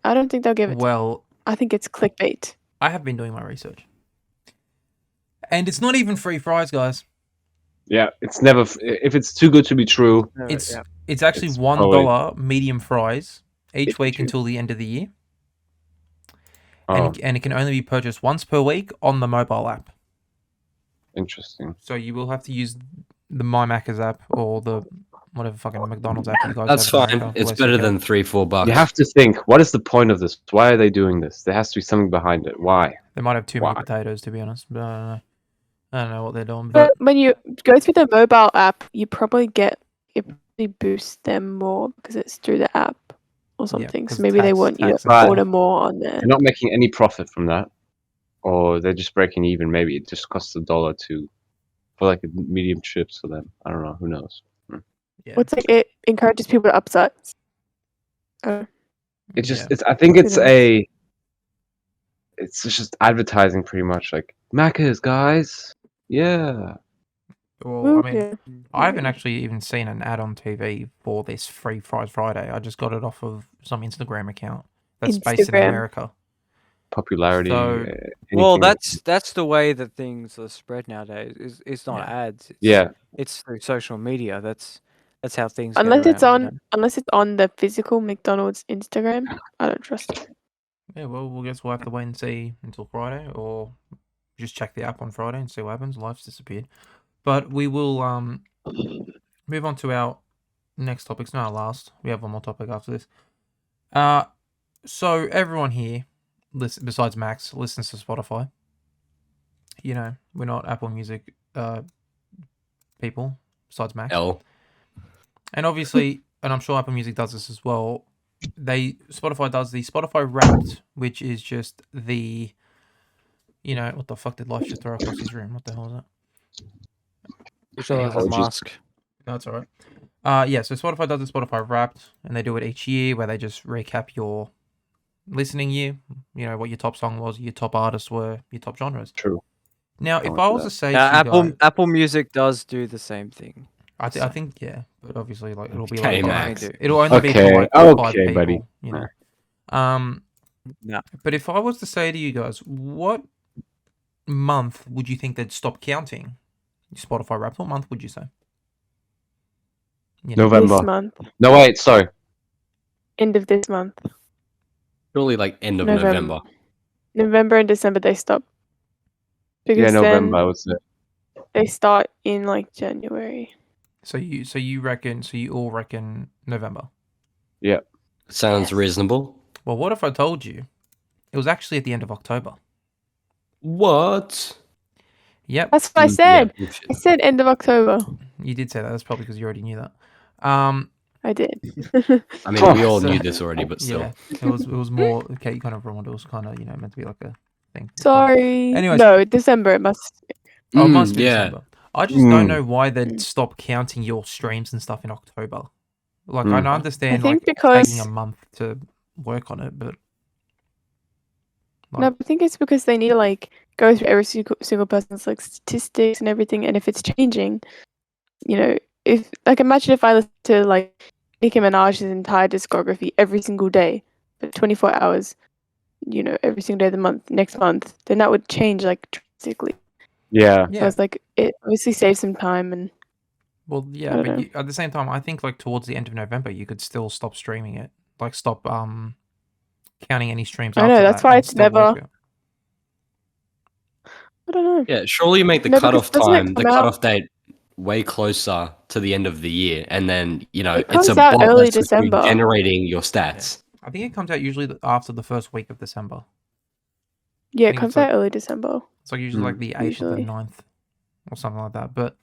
I don't think they'll give it. Well, I think it's clickbait. I have been doing my research, and it's not even free fries, guys. Yeah, it's never. If it's too good to be true, It's actually It's $1 medium fries each It's week cheap. until the end of the year, oh, and it can only be purchased once per week on the mobile app. interesting. So you will have to use the My Macca's app or the whatever fucking McDonald's app you guys That's have. in fine. America, It's less better you go. than $3-4. You have to think. What is the point of this? Why are they doing this? There has to be something behind it. Why? They might have too many Why? potatoes, to be honest. But I don't know. I don't know what they're doing. But But when you go through the mobile app, you probably get it probably boosts them more because it's through the app or something. 'cause So maybe they tax- want you tax to and order stuff. more on there. They're not making any profit from that, or they're just breaking even. Maybe it just costs $1 for like a medium chips for them. I don't know. Who knows? yeah, What's like it encourages people to upsize. It just. yeah. It's. I think it's Who knows? a. It's just advertising, pretty much. Like Macca's, guys. Yeah. Well, I mean, Yeah. I haven't actually even seen an ad on TV for this free fries Friday. I just got it off of some Instagram account that's based in Instagram. America. Popularity. So- Well, anything. that's the way that things are spread nowadays. It's not Yeah. ads. It's, Yeah. It's through social media. That's how things. Unless get it's around, you on know? unless it's on the physical McDonald's Instagram, I don't trust it. Yeah, well, we'll guess we'll have to wait and see until Friday, or just check the app on Friday and see what happens. Life's disappeared, but we will move on to our next topic. It's not our last. We have one more topic after this. So everyone here, besides Max, listens to Spotify. You know, we're not Apple Music people, besides Max. L. And obviously, and I'm sure Apple Music does this as well. Spotify does the Spotify Wrapped, which is just the, what the fuck did Life just throw across his room? What the hell is that? Which other has a Apologies. mask. No, that's all right. Yeah, so Spotify does the Spotify Wrapped, and they do it each year where they just recap your listening year. You know what your top song was, your top artists were, your top genres. True. Now, I if like I was that. to say to you guys, Apple Music does do the same thing. I think yeah, but obviously like it'll be Okay, like Max. it'll only be for Okay, like 5 okay, people, buddy. you know. No. But if I was to say to you guys, what month would you think they'd stop counting Spotify Wrapped? What month would you say? You know, November. This month, No, wait. Sorry. end of this month, Surely like end of November. November. November and December they stop. Yeah, Because November. I then would say. they start in like January. So you all reckon November. Sounds Yes. reasonable. Well, what if I told you it was actually at the end of October? What? Yep, That's what I Yeah, said. bullshit. I said end of October. you did say that. That's probably because you already knew that. I did. I mean, we all So- knew this already, but still. Yeah, it was more. Okay, you kind of ruined it. It was kind of meant to be like a thing. Sorry. Anyways. No, December it must. Oh, it must be yeah. December. I just don't know why they'd stop counting your streams and stuff in October. Like, I understand think like because- taking a month to work on it, but No, I think it's because they need to like go through every single person's like statistics and everything, and if it's changing, you know, if like imagine if I listened to like Nicki Minaj's entire discography every single day for 24 hours, you know, every single day of the month, next month, then that would change like drastically. Yeah. So it's like it obviously saves some time and well, I yeah, don't but know. at the same time, I think like towards the end of November, you could still stop streaming it, like stop counting any streams. I after know, that's that why and it's still work never- it. I don't know. Yeah, surely you make the No, because cutoff doesn't it time, the come out- cutoff date, way closer to the end of the year, and then It it's a comes out bot early that's just December. generating your stats. I think it comes out usually after the first week of December. Yeah, it think comes it's like- out early December. It's like usually like the 8th or the Usually. 9th or something like that. But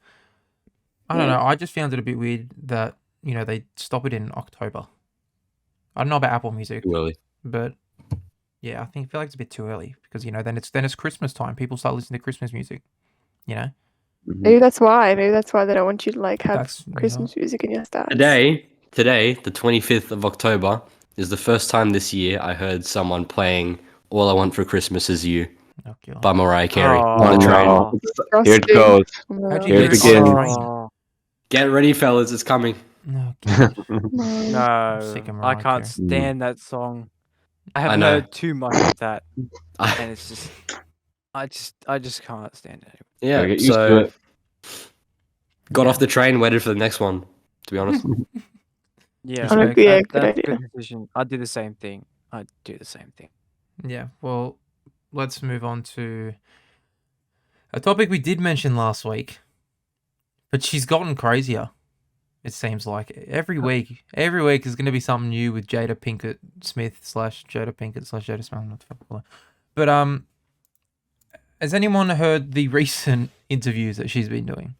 I don't know. I just found it a bit weird that, they stop it in October. I don't know about Apple Music, Too early. but yeah, I feel like it's a bit too early because, then it's Christmas time. People start listening to Christmas music, Maybe that's why. Maybe that's why they don't want you to like have That's- yeah. Christmas music in your stats. Today, the 25th of October, is the first time this year I heard someone playing "All I Want for Christmas Is You" Oh, God. by Mariah Carey Oh, on the train. no. Frosting. Here it goes. Oh my How'd God. you Here get it it on the begins. train? Get ready, fellas, it's coming. No, God. No. sick of No, Mariah I can't Carey. stand that song. I I haven't know. heard too much of that, I- and it's just, I just can't stand it. yeah, Gotta get used to so it. got off the train, waited for the next one. To be honest, Yeah, I Respect. agree, yeah, that, good that's a idea. good decision. I'd do the same thing. I'd do the same thing. Yeah, well, let's move on to a topic we did mention last week, but she's gotten crazier. It seems like every week is going to be something new with Jada Pinkett-Smith / Jada Pinkett / Jada Smith. Not the fuck call her. But has anyone heard the recent interviews that she's been doing?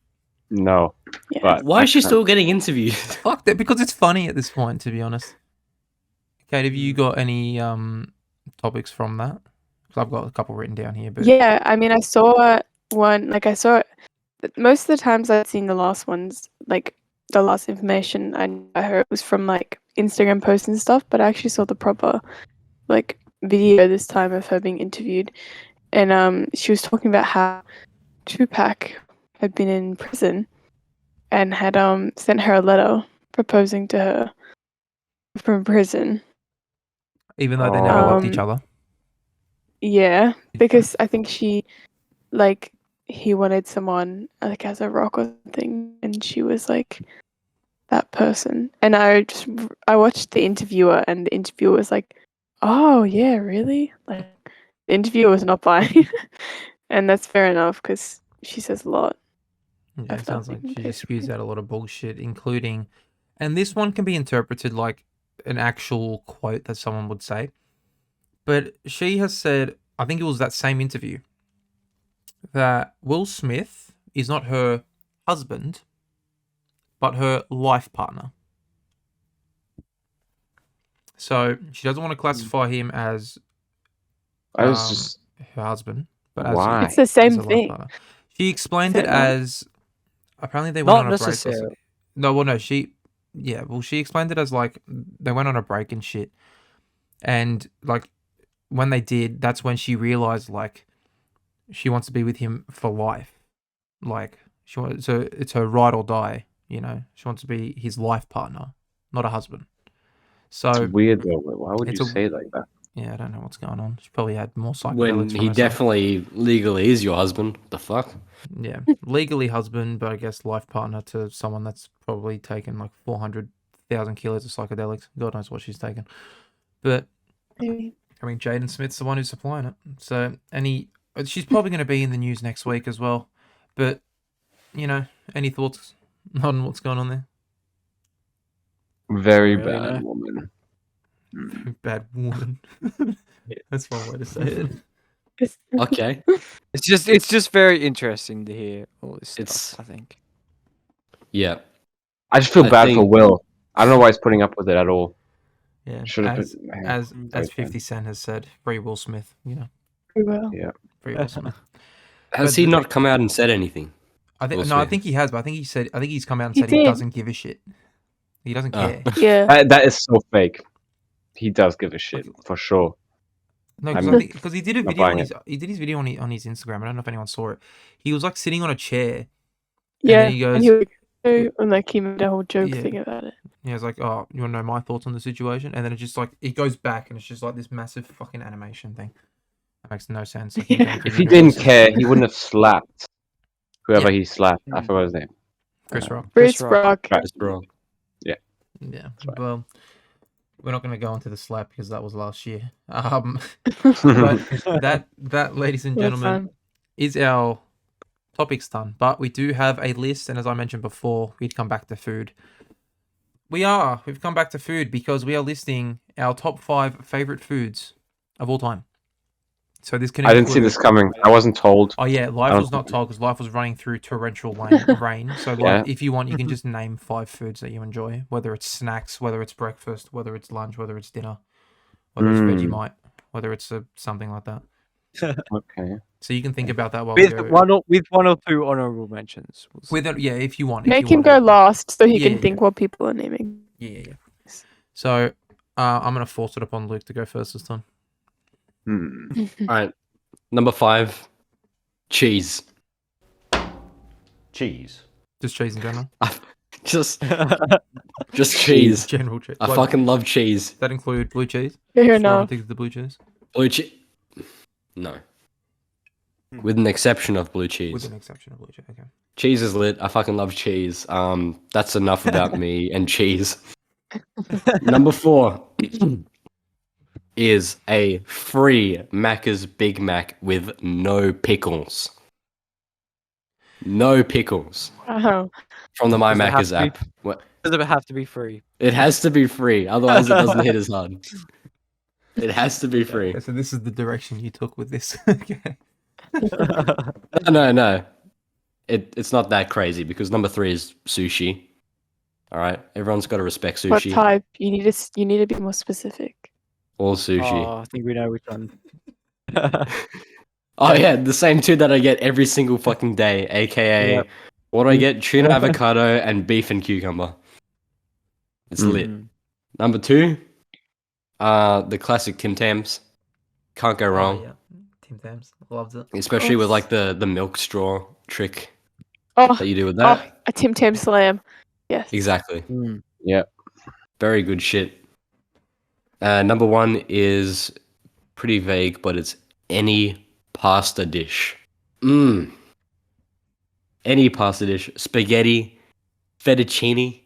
No. Yeah. But why is she still getting interviewed? Fuck that, because it's funny at this point, to be honest. Kate, have you got any topics from that? Because I've got a couple written down here. But Yeah, I mean, I saw one, like, most of the times I've seen the last ones, like, the last information I heard was from, like, Instagram posts and stuff, but I actually saw the proper, like, video this time of her being interviewed. And she was talking about how Tupac had been in prison and had sent her a letter proposing to her from prison. even though they never loved each Um, other. Yeah, because I think he wanted someone like as a rock or something, and she was like that person. And I watched the interviewer, and the interviewer was like, "Oh yeah, really?" Like the interviewer was not buying, and that's fair enough because she says a lot. Yeah, it I've sounds like nothing, she just spews basically. out a lot of bullshit, including, and this one can be interpreted like an actual quote that someone would say. But she has said, I think it was that same interview, that Will Smith is not her husband, but her life partner. So she doesn't want to classify him as I was just her husband, but Why? It's the as same a life thing. partner. She explained Is it it not? as apparently they went Not on a break. Or necessarily. no, well, no, she explained it as like they went on a break and shit, and like when they did, that's when she realized like she wants to be with him for life, like so it's her ride or die. She wants to be his life partner, not a husband. So it's weird though. Why would it's you a- say it like that? yeah, I don't know what's going on. She probably had more psychedelics. When from he herself. definitely legally is your husband. The fuck? Yeah, legally husband, but I guess life partner to someone that's probably taken like 400,000 kilos of psychedelics. God knows what she's taken. But Maybe. I mean, Jaden Smith's the one who's supplying it. So, she's probably going to be in the news next week as well. But, any thoughts on what's going on there? Very Really, bad no? woman. Bad woman. That's one way to say it. Okay. It's just very interesting to hear all this stuff. It's- I think. Yeah. I just feel I bad for think- Will. I don't know why he's putting up with it at all. Yeah. Should have As, been. as, Very as 50 Cent has said, free Will Smith, Pretty well. Yeah. free Will Smith. Has But he the- not come out and said anything? I think Will no, I Smith. think he has, but I think he's come out and He said he did. doesn't give a shit. He doesn't Oh. care. Yeah. That is so fake. He does give a shit for sure. No, because I'm I think because he did a not video on buying his video on his Instagram. I don't know if anyone saw it. He was like sitting on a chair. Yeah. he goes- and he would go, and like he made a whole joke Yeah. thing about it. He was like, "Oh, you want to know my thoughts on the situation?" And then it just like it goes back, and it's just like this massive fucking animation thing. That makes no sense. Like, Yeah. If he didn't care, he wouldn't have slapped whoever he slapped. I Mm. forgot his name. Chris Rock. Chris Rock. Rock. Right. It's wrong. Yeah. right. Well, we're not going to go into the slap because that was last year. But that, ladies and Well, gentlemen, is our topics done. But we do have a list, and as I mentioned before, we'd come back to food. We've come back to food because we are listing our top 5 favorite foods of all time. So this can I didn't see include- this coming. I wasn't told. Oh yeah, Life I was don't not told because Life was running through torrential rain. So Yeah. like, if you want, you can just name 5 foods that you enjoy, whether it's snacks, whether it's breakfast, whether it's lunch, whether it's dinner, whether it's Vegemite, whether it's something like that. Okay. So you can think about that while we with go. with one or two honorable mentions. We'll see. With it, yeah, if you want. Make if you him want go last so he Yeah, can yeah. think what people are naming. Yeah. So I'm gonna force it upon Luke to go first this time. Hmm. All right. Number 5, cheese. Cheese. Just cheese in general. Just cheese. General cheese. I fucking love cheese. Does that include blue cheese? Fair Sure, enough. I think the blue cheese. Blue cheese. No. With an exception of blue cheese. With an exception of blue cheese. Okay. Cheese is lit. I fucking love cheese. That's enough about me and cheese. Number 4 is a free Macca's Big Mac with no pickles. No pickles. Wow. From the My Does it have Macca's to be- app. What? Does it have to be free? It has to be free, otherwise it doesn't hit as hard. It has to be free. Okay, so this is the direction you took with this. Okay. No. It's not that crazy because number 3 is sushi. All right, everyone's got to respect What sushi. type? You need to be more specific. All sushi. Oh, I think we know which one. Oh yeah, the same 2 that I get every single fucking day, aka Yep. what do I get? Tuna avocado and beef and cucumber. It's lit. Mm. Number 2, the classic Tim Tams. Can't go wrong, Oh, yeah. Tim Tams. Loves it. especially with course. like the milk straw trick Oh, that you do with that. a Tim Tam slam. Yes. Exactly. Mm. Very good shit. Number 1 is pretty vague, but it's any pasta dish. Any pasta dish. Spaghetti, fettuccine,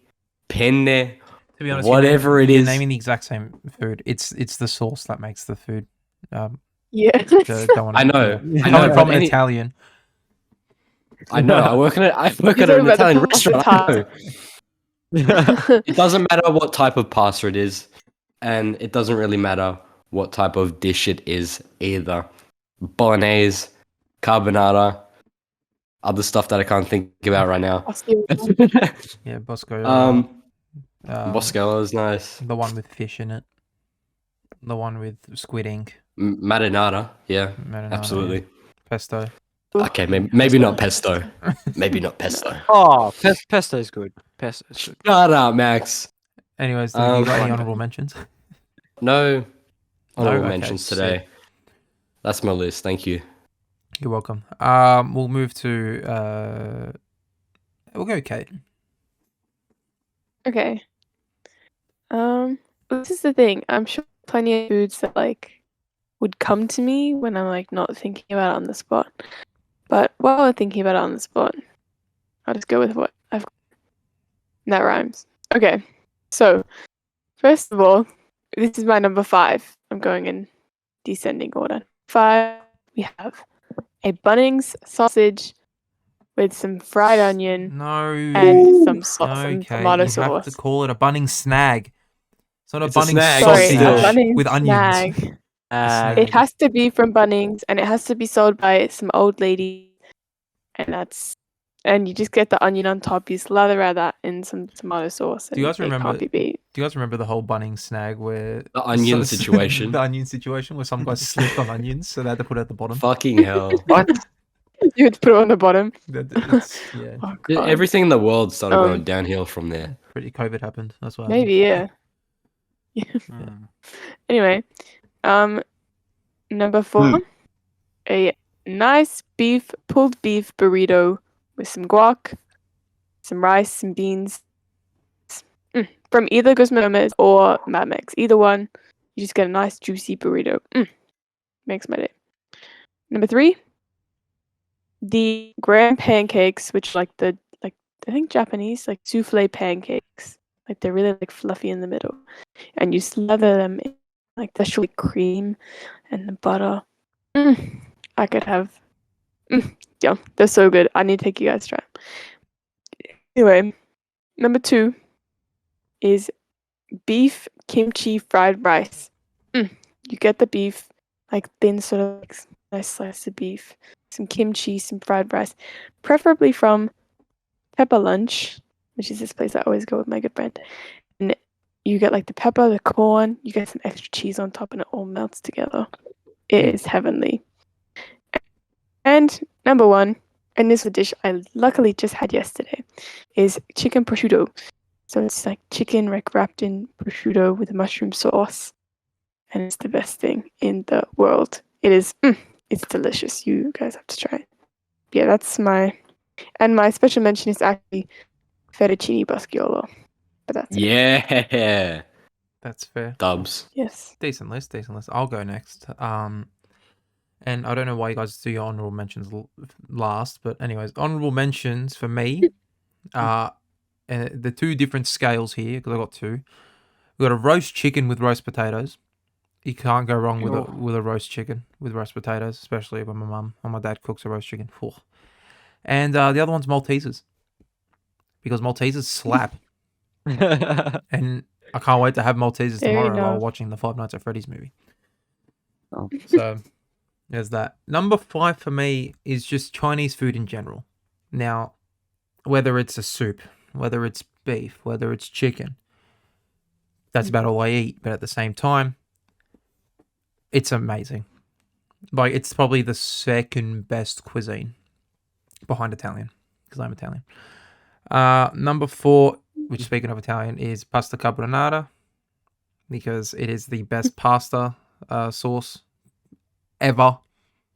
penne, To be honest, whatever it you're is. naming the exact same food. It's the sauce that makes the food. Yeah. Don't wanna- I know. yeah. I know. Coming from but an any- Italian. I know. I work at You're an talking about the Italian pasta restaurant. I know. type. It doesn't matter what type of pasta it is, and it doesn't really matter what type of dish it is either. Bolognese, carbonara, other stuff that I can't think about right now. Yeah, Bosco. Boscella is nice. The one with fish in it. The one with squid ink. Marinara, yeah, Marinara, absolutely. yeah. Pesto. Okay, maybe not pesto. Maybe not pesto. Oh, pesto's good. Pesto's good. Shut up, Max. Anyways, do you got any fine. honorable mentions? No honorable Okay, mentions sick. today. That's my list. Thank you. You're welcome. We'll move to we'll go Kate. Okay. This is the thing. I'm sure plenty of foods that like would come to me when I'm like not thinking about it on the spot. But while I'm thinking about it on the spot, I'll just go with what I've got. And that rhymes. Okay. So, first of all, this is my number 5. I'm going in descending order. 5, we have a Bunnings sausage with some fried onion No. and some sauce, no, some Kate. tomato You sauce. have to call it a Bunnings snag. It's not a It's a Bunnings snag. Sorry, sausage Sausage a Bunnings with onions. snag. Snag. It has to be from Bunnings, and it has to be sold by some old lady, and you just get the onion on top. You slather out that in some tomato sauce. Do you and guys remember- It can't be beat. Do you guys remember the whole Bunnings snag where The onion situation. the onion situation where some guys slipped on onions, so they had to put it at the bottom. Fucking hell. What? You had to put it on the bottom. It's yeah, Oh, Yeah, God. everything in the world started Um, going downhill from there. pretty COVID happened. That's why. Maybe, yeah. Mm. Anyway, number 4, a nice pulled beef burrito with some guac, some rice, some beans. From either Guzma's or Mad Max. Either one, you just get a nice juicy burrito. Makes my day. Number 3, the graham pancakes, which I think Japanese like souffle pancakes. Like they're really like fluffy in the middle, and you slather them in like the sweet cream and the butter. I could have. Yeah, they're so good. I need to take you guys to try 'em. Anyway, number 2 is beef kimchi fried rice. You get the beef, like thin sort of like nice slice of beef, some kimchi, some fried rice, preferably from Pepper Lunch, which is this place I always go with my good friend. And you get like the pepper, the corn, you get some extra cheese on top, and it all melts together. It is heavenly. And number 1, and this is a dish I luckily just had yesterday, is chicken prosciutto. So it's like chicken like wrapped in prosciutto with a mushroom sauce, and it's the best thing in the world. It is. It's delicious. You guys have to try it. Yeah, that's my special mention is actually fettuccine basciolo. But that's it. Yeah. That's fair. Dubs. Yes. Decent list. I'll go next. And I don't know why you guys do your honorable mentions last, but anyways, honorable mentions for me are the 2 different scales here because I got 2. We got a roast chicken with roast potatoes. You can't go wrong with a roast chicken with roast potatoes, especially when my mum or my dad cooks a roast chicken. And the other one's Maltesers because Maltesers slap, and I can't wait to have Maltesers Fair tomorrow while enough. watching the Five Nights at Freddy's movie. Oh. So there's that. Number 5 for me is just Chinese food in general. Now, whether it's a soup, whether it's beef, whether it's chicken, that's about all I eat. But at the same time, it's amazing. Like, it's probably the second best cuisine behind Italian, because I'm Italian. Number 4, which speaking of Italian, is pasta carbonara, because it is the best pasta sauce ever,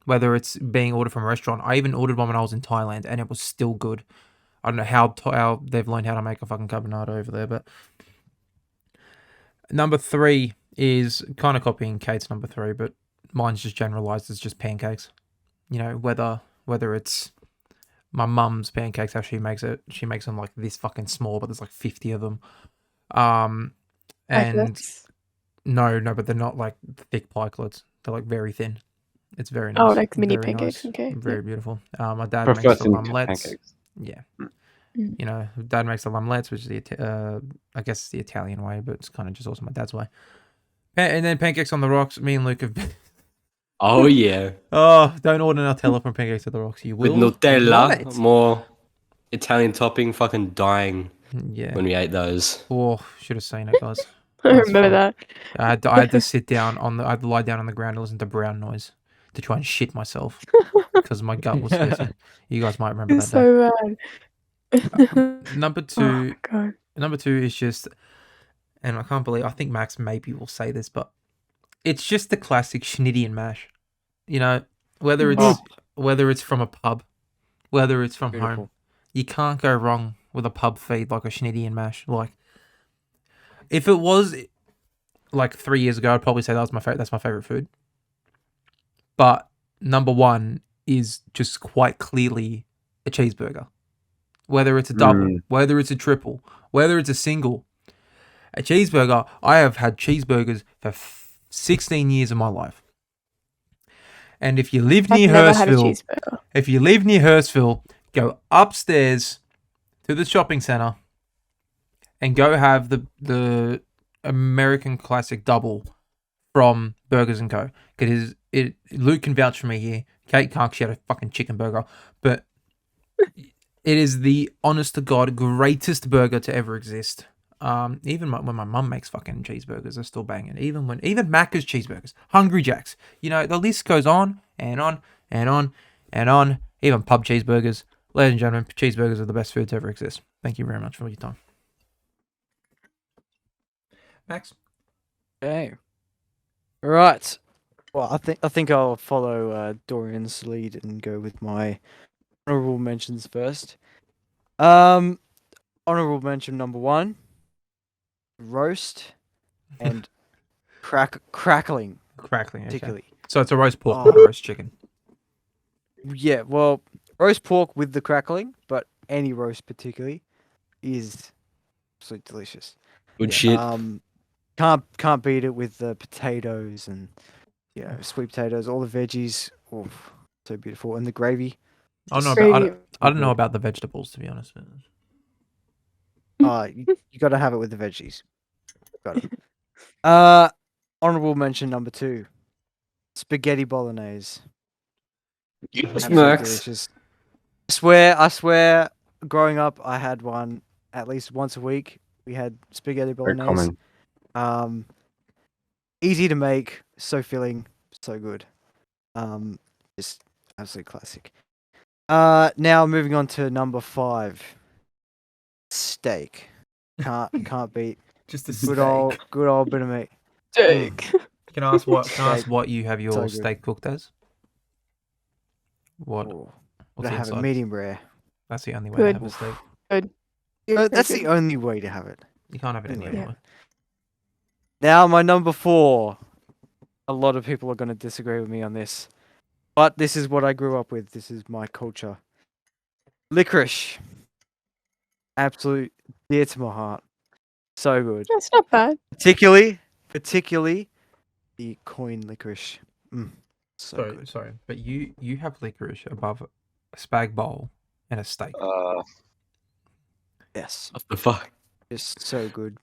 whether it's being ordered from a restaurant. I even ordered one when I was in Thailand, and it was still good. I don't know how they've learned how to make a fucking carbonara over there, but number 3 is kind of copying Kate's number 3, but mine's just generalized as just pancakes. You know, whether it's my mum's pancakes, how she makes them like this fucking small, but there's like 50 of them. And no, but they're not like thick pikelets. They're like very thin. It's very nice. Oh, like mini very pancakes. nice, Okay. very beautiful. My dad Prefer makes the thin lamlets. pancakes. Yeah. Mm. You know, dad makes the lamlets, which is I guess it's the Italian way, but it's kind of just also my dad's way. And then pancakes on the rocks. Me and Luke have been... Oh yeah. Oh, don't order Nutella from Pancakes on the Rocks. You With will want Nutella, it. more Italian topping, fucking dying Yeah. when we ate those. Oh, should have seen it, guys. I That's remember fun. that. I had to sit down I had to lie down on the ground and listen to brown noise to try and shit myself because my gut was hurting. You guys might remember It's that day. so bad. Number Oh 2, my god. number 2 is just, and I can't believe, I think Max maybe will say this, but it's just the classic schnitty and mash. You know, whether it's from a pub, whether it's from home, Beautiful. you can't go wrong with a pub feed like a schnitty and mash. Like, if it was like 3 years ago, I'd probably say that's my favorite food. But number 1 is just quite clearly a cheeseburger. Whether it's a double, whether it's a triple, whether it's a single. A cheeseburger, I have had cheeseburgers for 16 years of my life. And if you live near I've never had a Hurstville, go upstairs to the shopping center and go have the American classic double from Burgers & Co. Because Luke can vouch for me here. Kate can't, she had a fucking chicken burger. But it is the honest to God greatest burger to ever exist. Even when my mum makes fucking cheeseburgers, they're still banging. Even Macca's cheeseburgers, Hungry Jack's, you know, the list goes on and on and on and on even pub cheeseburgers. Ladies and gentlemen, cheeseburgers are the best food to ever exist. Thank you very much for your time. Max? Okay. Right. Well, I think I'll follow Dorian's lead and go with my honorable mentions first. Honorable mention number 1, roast and crackling, Crackling, okay. particularly. So it's a roast pork, Oh. not a roast chicken. Yeah, well, roast pork with the crackling, but any roast particularly is absolutely delicious. Good Yeah, shit. Can't beat it with the potatoes and sweet potatoes, all the veggies. Oof, so beautiful, and the gravy. I don't know just about, Gravy. I don't know good. about the vegetables, to be honest. You got to have it with the veggies. Got it. Honorable mention number 2, spaghetti bolognese. Yes, Absolutely Max. delicious. I swear, growing up, I had one at least once a week. We had spaghetti Very bolognese. common. Easy to make, so filling, so good. Just absolute classic. Now moving on to number 5, steak. Can't beat Just a good old bit of meat. Jake. Can I ask what Steak. what you have your So good. steak cooked as? What? Oh, What's gotta the have it inside? medium rare. That's the only way to Good. have a steak. That's Very the good. only way to have it. You can't have it any Yeah. other way. Now my number 4. A lot of people are going to disagree with me on this, but this is what I grew up with. This is my culture. Licorice, absolute dear to my heart. So good. That's not bad. Particularly the coin licorice. So Sorry, good. sorry, but you have licorice above a spag bowl and a steak. Yes, What the fuck? just so good.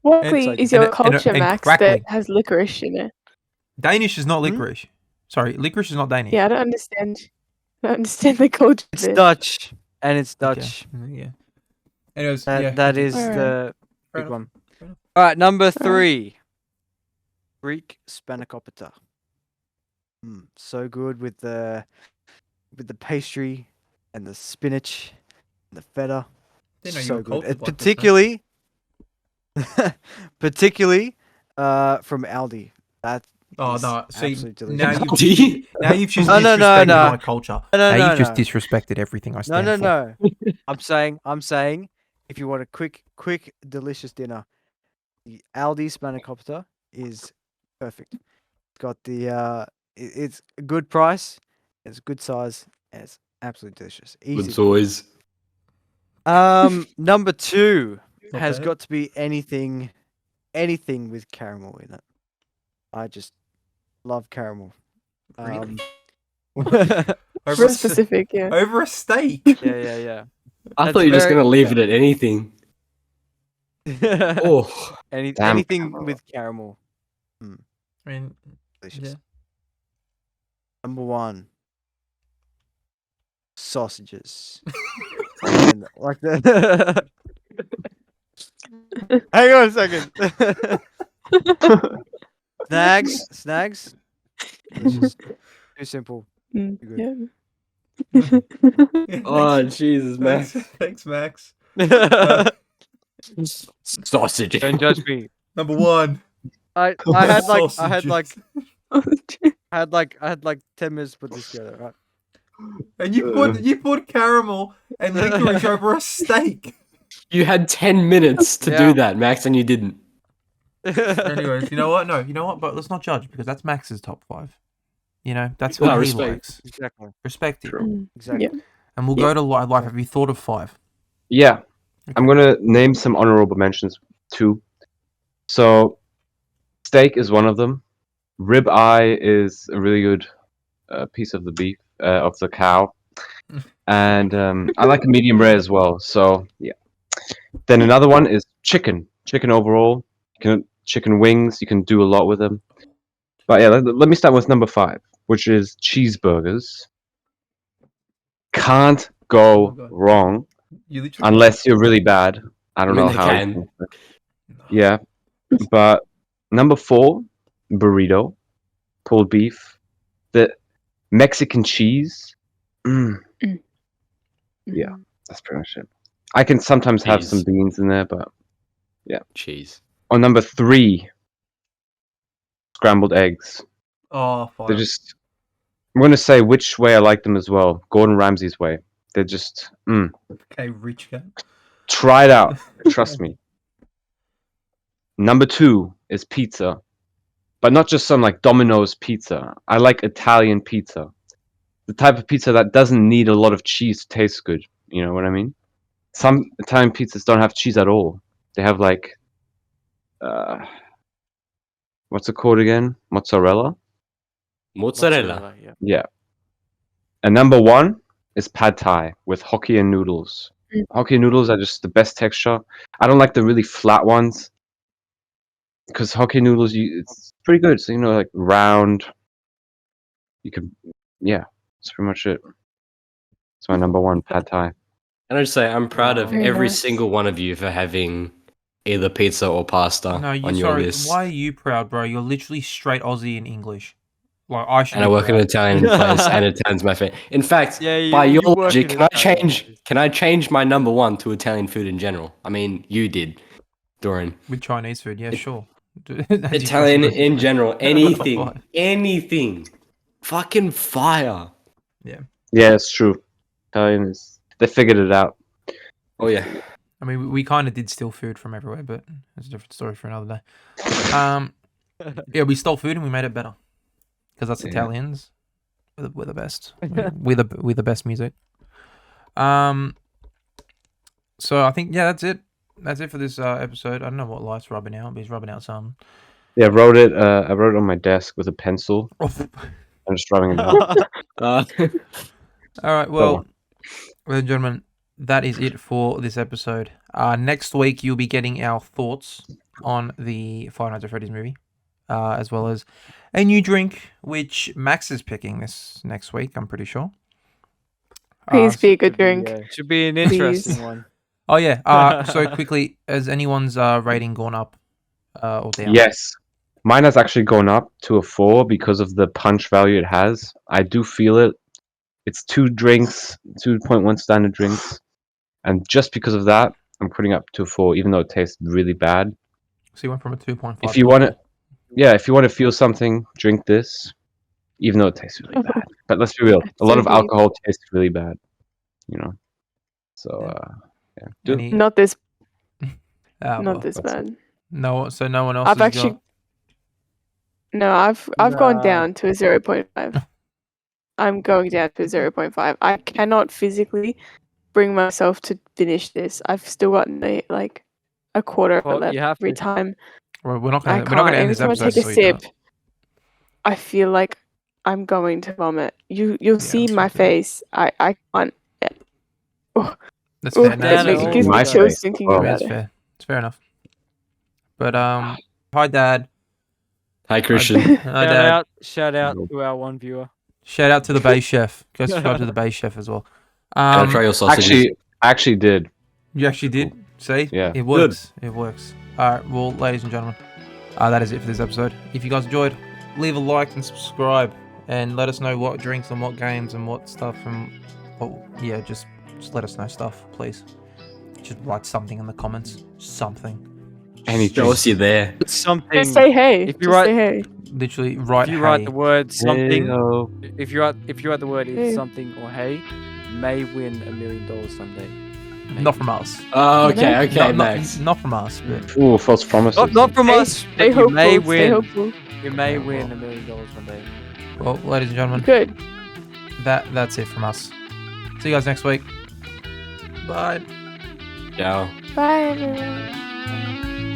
What And- exactly is and- your and- culture, and Max, crackling. that has licorice in it? Danish is not Hmm? licorice. Sorry, licorice is not Danish. Yeah, I don't understand. I don't understand the culture. It's Dutch, and it's Okay. Dutch. Yeah. Anyways, That is Alright. the Fair big enough. one. Fair enough. All right, number 3, Greek spanakopita. So good with the pastry and the spinach and the feta. Didn't know you So were good. cultured like this, man. Particularly from Aldi. That Oh is no! See, absolutely now delicious. you've just Oh, disrespected no. my culture. No, Now you've just no. disrespected everything I No, stand for. no. I'm saying, if you want a quick, delicious dinner, the Aldi spanakopita is perfect. It's got the it's a good price, it's a good size, and it's absolutely delicious. Good Easy. toys. Number 2 Not has bad. got to be anything with caramel in it. I just love caramel. Really? Yeah, Over Very a, specific, yeah. over a steak. yeah. I That's thought you were just very- gonna leave it at anything. yeah. Oh, Damn Anything caramel. with caramel. I mean, Delicious. yeah. Number 1. Sausages. And like the Hang on a second. Snags. Delicious. Too simple. Mm, Good. yeah. oh, Jesus, man. Thanks, Max. Sausage. Don't judge me. Number 1. I had like Sausages. I had like 10 minutes to put this together, right? And you put caramel and licorice over a steak. You had 10 minutes to Yeah. do that, Max, and you didn't. Anyways, you know what? No, you know what? But let's not judge because that's Max's top 5. You know, that's No, what he respect. likes. Exactly. Respect it. True. Exactly. Yeah. And we'll go to life. Have you thought of 5? Yeah, I'm gonna name some honorable mentions too. So, steak is one of them. Rib eye is a really good piece of the beef of the cow, and I like a medium rare as well. So yeah. Then another one is chicken. Chicken overall. Chicken wings. You can do a lot with them. But yeah, let me start with number 5, which is cheeseburgers. Can't Oh go my God. wrong You literally unless you're really bad. I don't I mean, know they how. can. Yeah, but number 4, burrito, pulled beef, the Mexican cheese, Mm, Yeah. Mhm. that's pretty much it. I can sometimes have some Cheese. beans in there, but Cheese. on number 3, scrambled eggs. Oh, They're fire. just. I'm gonna say which way I like them as well. Gordon Ramsay's way. They're just. Okay, rich guy. Try it out. Trust me. Number 2 is pizza, but not just some like Domino's pizza. I like Italian pizza, the type of pizza that doesn't need a lot of cheese to taste good. You know what I mean? Some Italian pizzas don't have cheese at all. They have like, what's it called again? Mozzarella. Mozzarella. Yeah. Yeah. And number 1 is pad thai with Hokkien noodles. Mm. Hokkien noodles are just the best texture. I don't like the really flat ones because Hokkien noodles, it's pretty good. So like round. You could, yeah. That's pretty much it. It's my number 1 pad thai. And I'd say I'm proud of Very every nice. single one of you for having either pizza or pasta No, you on your sorry. list. Why are you proud, bro? You're literally straight Aussie in English. Like I should. And I be work in an proud. Italian place, and Italian's my favorite. In fact, Yeah, by you your work logic, in can I Italian change? place. Can I change my number 1 to Italian food in general? I mean, you did, Dorian. With Chinese food, yeah, sure. Italian in general, anything, Fine. anything, fucking fire. Yeah, it's true. Italian is. They figured it out. Oh yeah, I mean, we kind of did steal food from everywhere, but it's a different story for another day. Yeah, we stole food and we made it better because that's Yeah. Italians. We're the best. We're the best music. So I think that's it. That's it for this episode. I don't know what Life's rubbing out, but he's rubbing out some. Yeah, I wrote it on my desk with a pencil. I'm just rubbing it out. uh, All right, well, ladies and gentlemen, that is it for this episode. Next week, you'll be getting our thoughts on the Five Nights at Freddy's movie, as well as a new drink, which Max is picking this next week, I'm pretty sure. Please be a good Should be, drink. should be an Please. interesting one. Oh, yeah. So quickly, has anyone's rating gone up or down? Yes. Mine has actually gone up to a 4 because of the punch value it has. I do feel it. It's 2 drinks, 2.1 standard drinks. And just because of that, I'm putting up to a 4, even though it tastes really bad. So you went from a 2.5. If you want to, if you want to feel something, drink this, even though it tastes really bad. But let's be real, a lot of So deep. alcohol tastes really bad, So, yeah. Do it. Any, Not this. well, Not this that's it. bad. No, so no one else I've has actually. got... No, I've gone Nah. down to a 0.5. I'm going down to a 0.5. I cannot physically bring myself to finish this. I've still got like a quarter of it Well, left you have every to. time. We're not I going can't. to end Every this time I episode. take a until you do sip, it. I feel like I'm going to vomit. You'll see that's my fucking- face. I can't. That's Ooh, fair. No, Down it's- it it gives all me the chills way. thinking Oh. about That's it. fair. It's fair enough. But hi Dad. hi Christian. Hi Dad. Shout out to our one viewer. Shout out to the base chef. Go subscribe to the base chef as well. And I'll try your sausages. Actually did. You actually did. See? Yeah. It works. It works. All right. Well, ladies and gentlemen, that is it for this episode. If you guys enjoyed, leave a like and subscribe, and let us know what drinks and what games and what stuff and just let us know stuff, please. Just write something in the comments. Something. Anything. Show us you're there. Something. Just say hey. If you Just write- say hey. Literally write. If you write hey. the word something, Hey-ho. if you write the word Hey. it's something or hey, may win $1 million someday. Not from us. Oh, okay, No, okay, not, Max. Not from us, but Ooh, false promises. Not from Stay- us. Stay But you hopeful. may Stay win. hopeful. You may Yeah, win well. $1 million one day. well, ladies and gentlemen, Good. that's it from us. See you guys next week. Bye. Ciao. Bye everyone.